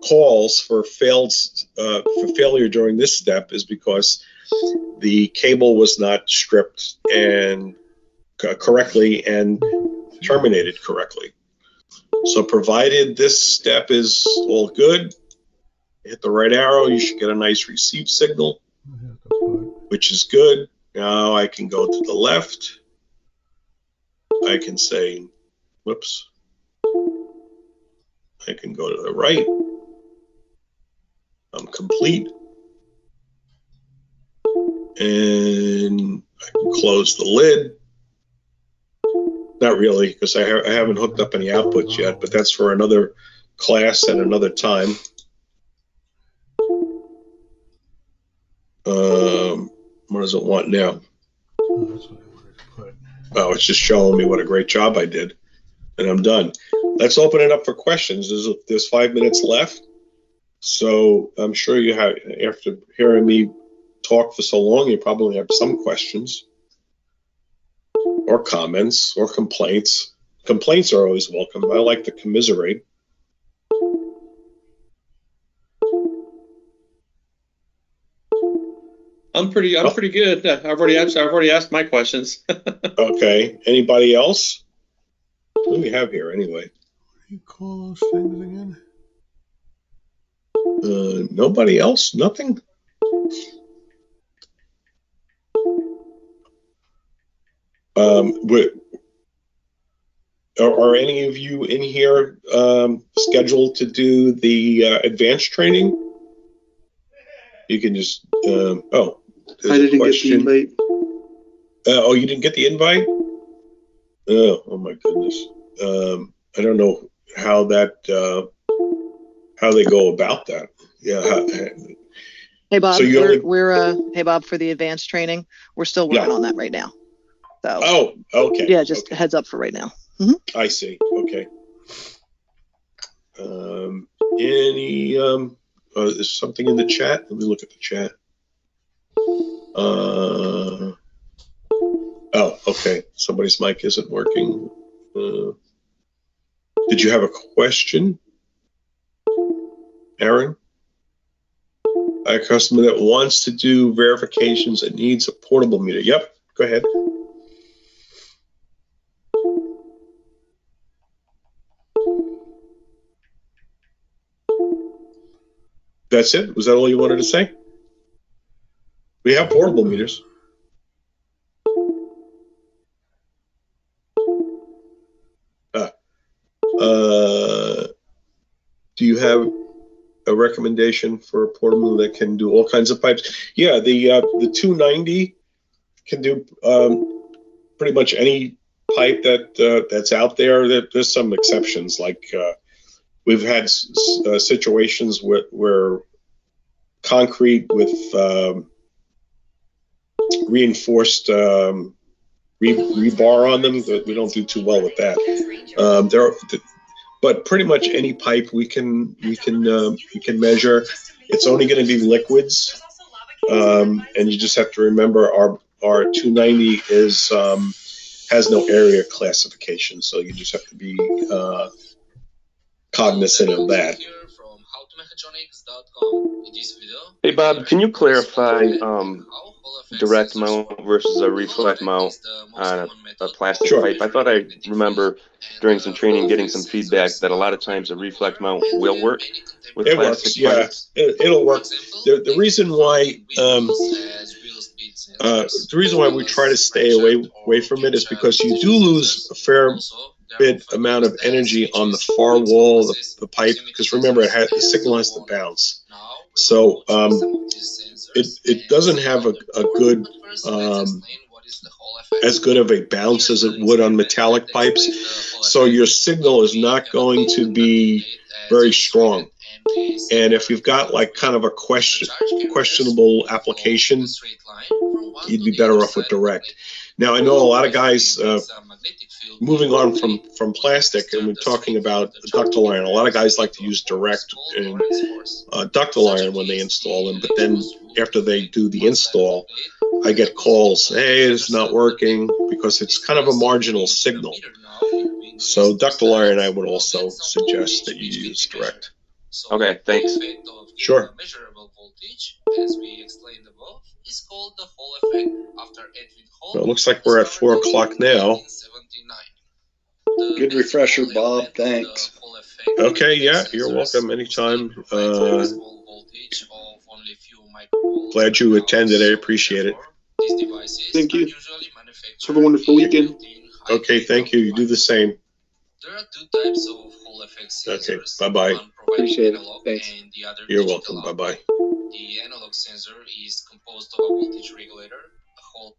calls for failure during this step is because the cable was not stripped and correctly and terminated correctly. So provided this step is all good, hit the right arrow, you should get a nice receive signal, which is good. Now I can go to the left. I can say, whoops. I can go to the right. I'm complete. And I can close the lid. Not really, because I haven't hooked up any outputs yet, but that's for another class and another time. What does it want now? Oh, that's what I wanted to put. Oh, it's just showing me what a great job I did, and I'm done. Let's open it up for questions. There's 5 minutes left, so I'm sure you have. After hearing me talk for so long, you probably have some questions, or comments, or complaints. Complaints are always welcome. I like to commiserate. I'm pretty good. I've already asked my questions. Okay. Anybody else? What do we have here anyway? What do you call those things again? Nobody else? Nothing? Are any of you in here scheduled to do the advanced training? You can just, I didn't get the invite. Oh, you didn't get the invite? Oh my goodness. I don't know how that how they go about that. Yeah. Hey Bob, So you only... hey Bob, for the advanced training, we're still working on that right now. So oh, okay. Yeah, just a heads up for right now. I see. Okay. Any is something in the chat? Let me look at the chat. Oh, okay. Somebody's mic isn't working. Did you have a question, Aaron? A customer that wants to do verifications and needs a portable meter. Yep, go ahead. That's it? Was that all you wanted to say? We have portable meters. Do you have a recommendation for a portable that can do all kinds of pipes? Yeah, the 290 can do pretty much any pipe that's out there. There's some exceptions, like we've had situations where concrete with reinforced rebar on them, we don't do too well with that. But pretty much any pipe we can measure. It's only going to be liquids, and you just have to remember our 290 has no area classification, so you just have to be cognizant of that. Hey Bob, can you clarify direct mount versus a reflect mount on a plastic pipe? I thought I remember during some training getting some feedback that a lot of times a reflect mount will work with plastic pipes. Yeah, it'll work. The reason why we try to stay away from it is because you do lose a fair bit amount of energy on the far wall of the pipe, because remember the signal has to bounce. So it doesn't have a good as good of a bounce as it would on metallic pipes. So your signal is not going to be very strong. And if you've got like kind of a questionable application, you'd be better off with direct. Now, I know a lot of guys moving on from plastic, and we're talking about ductile iron. A lot of guys like to use direct and ductile iron when they install them, but then after they do the install, I get calls, hey, it's not working, because it's kind of a marginal signal. So ductile iron, I would also suggest that you use direct. Okay, thanks. Sure. Well, it looks like we're at 4 o'clock now. Good refresher, Bob. Thanks. Okay, yeah, you're welcome anytime. Glad you attended. I appreciate it. Thank you. Have a wonderful weekend. Okay, thank you. You do the same. There are two types of Hall effect sensors. Okay, bye-bye. Appreciate it. Thanks. You're welcome. Bye-bye. The analog sensor is composed of a voltage regulator, a Hall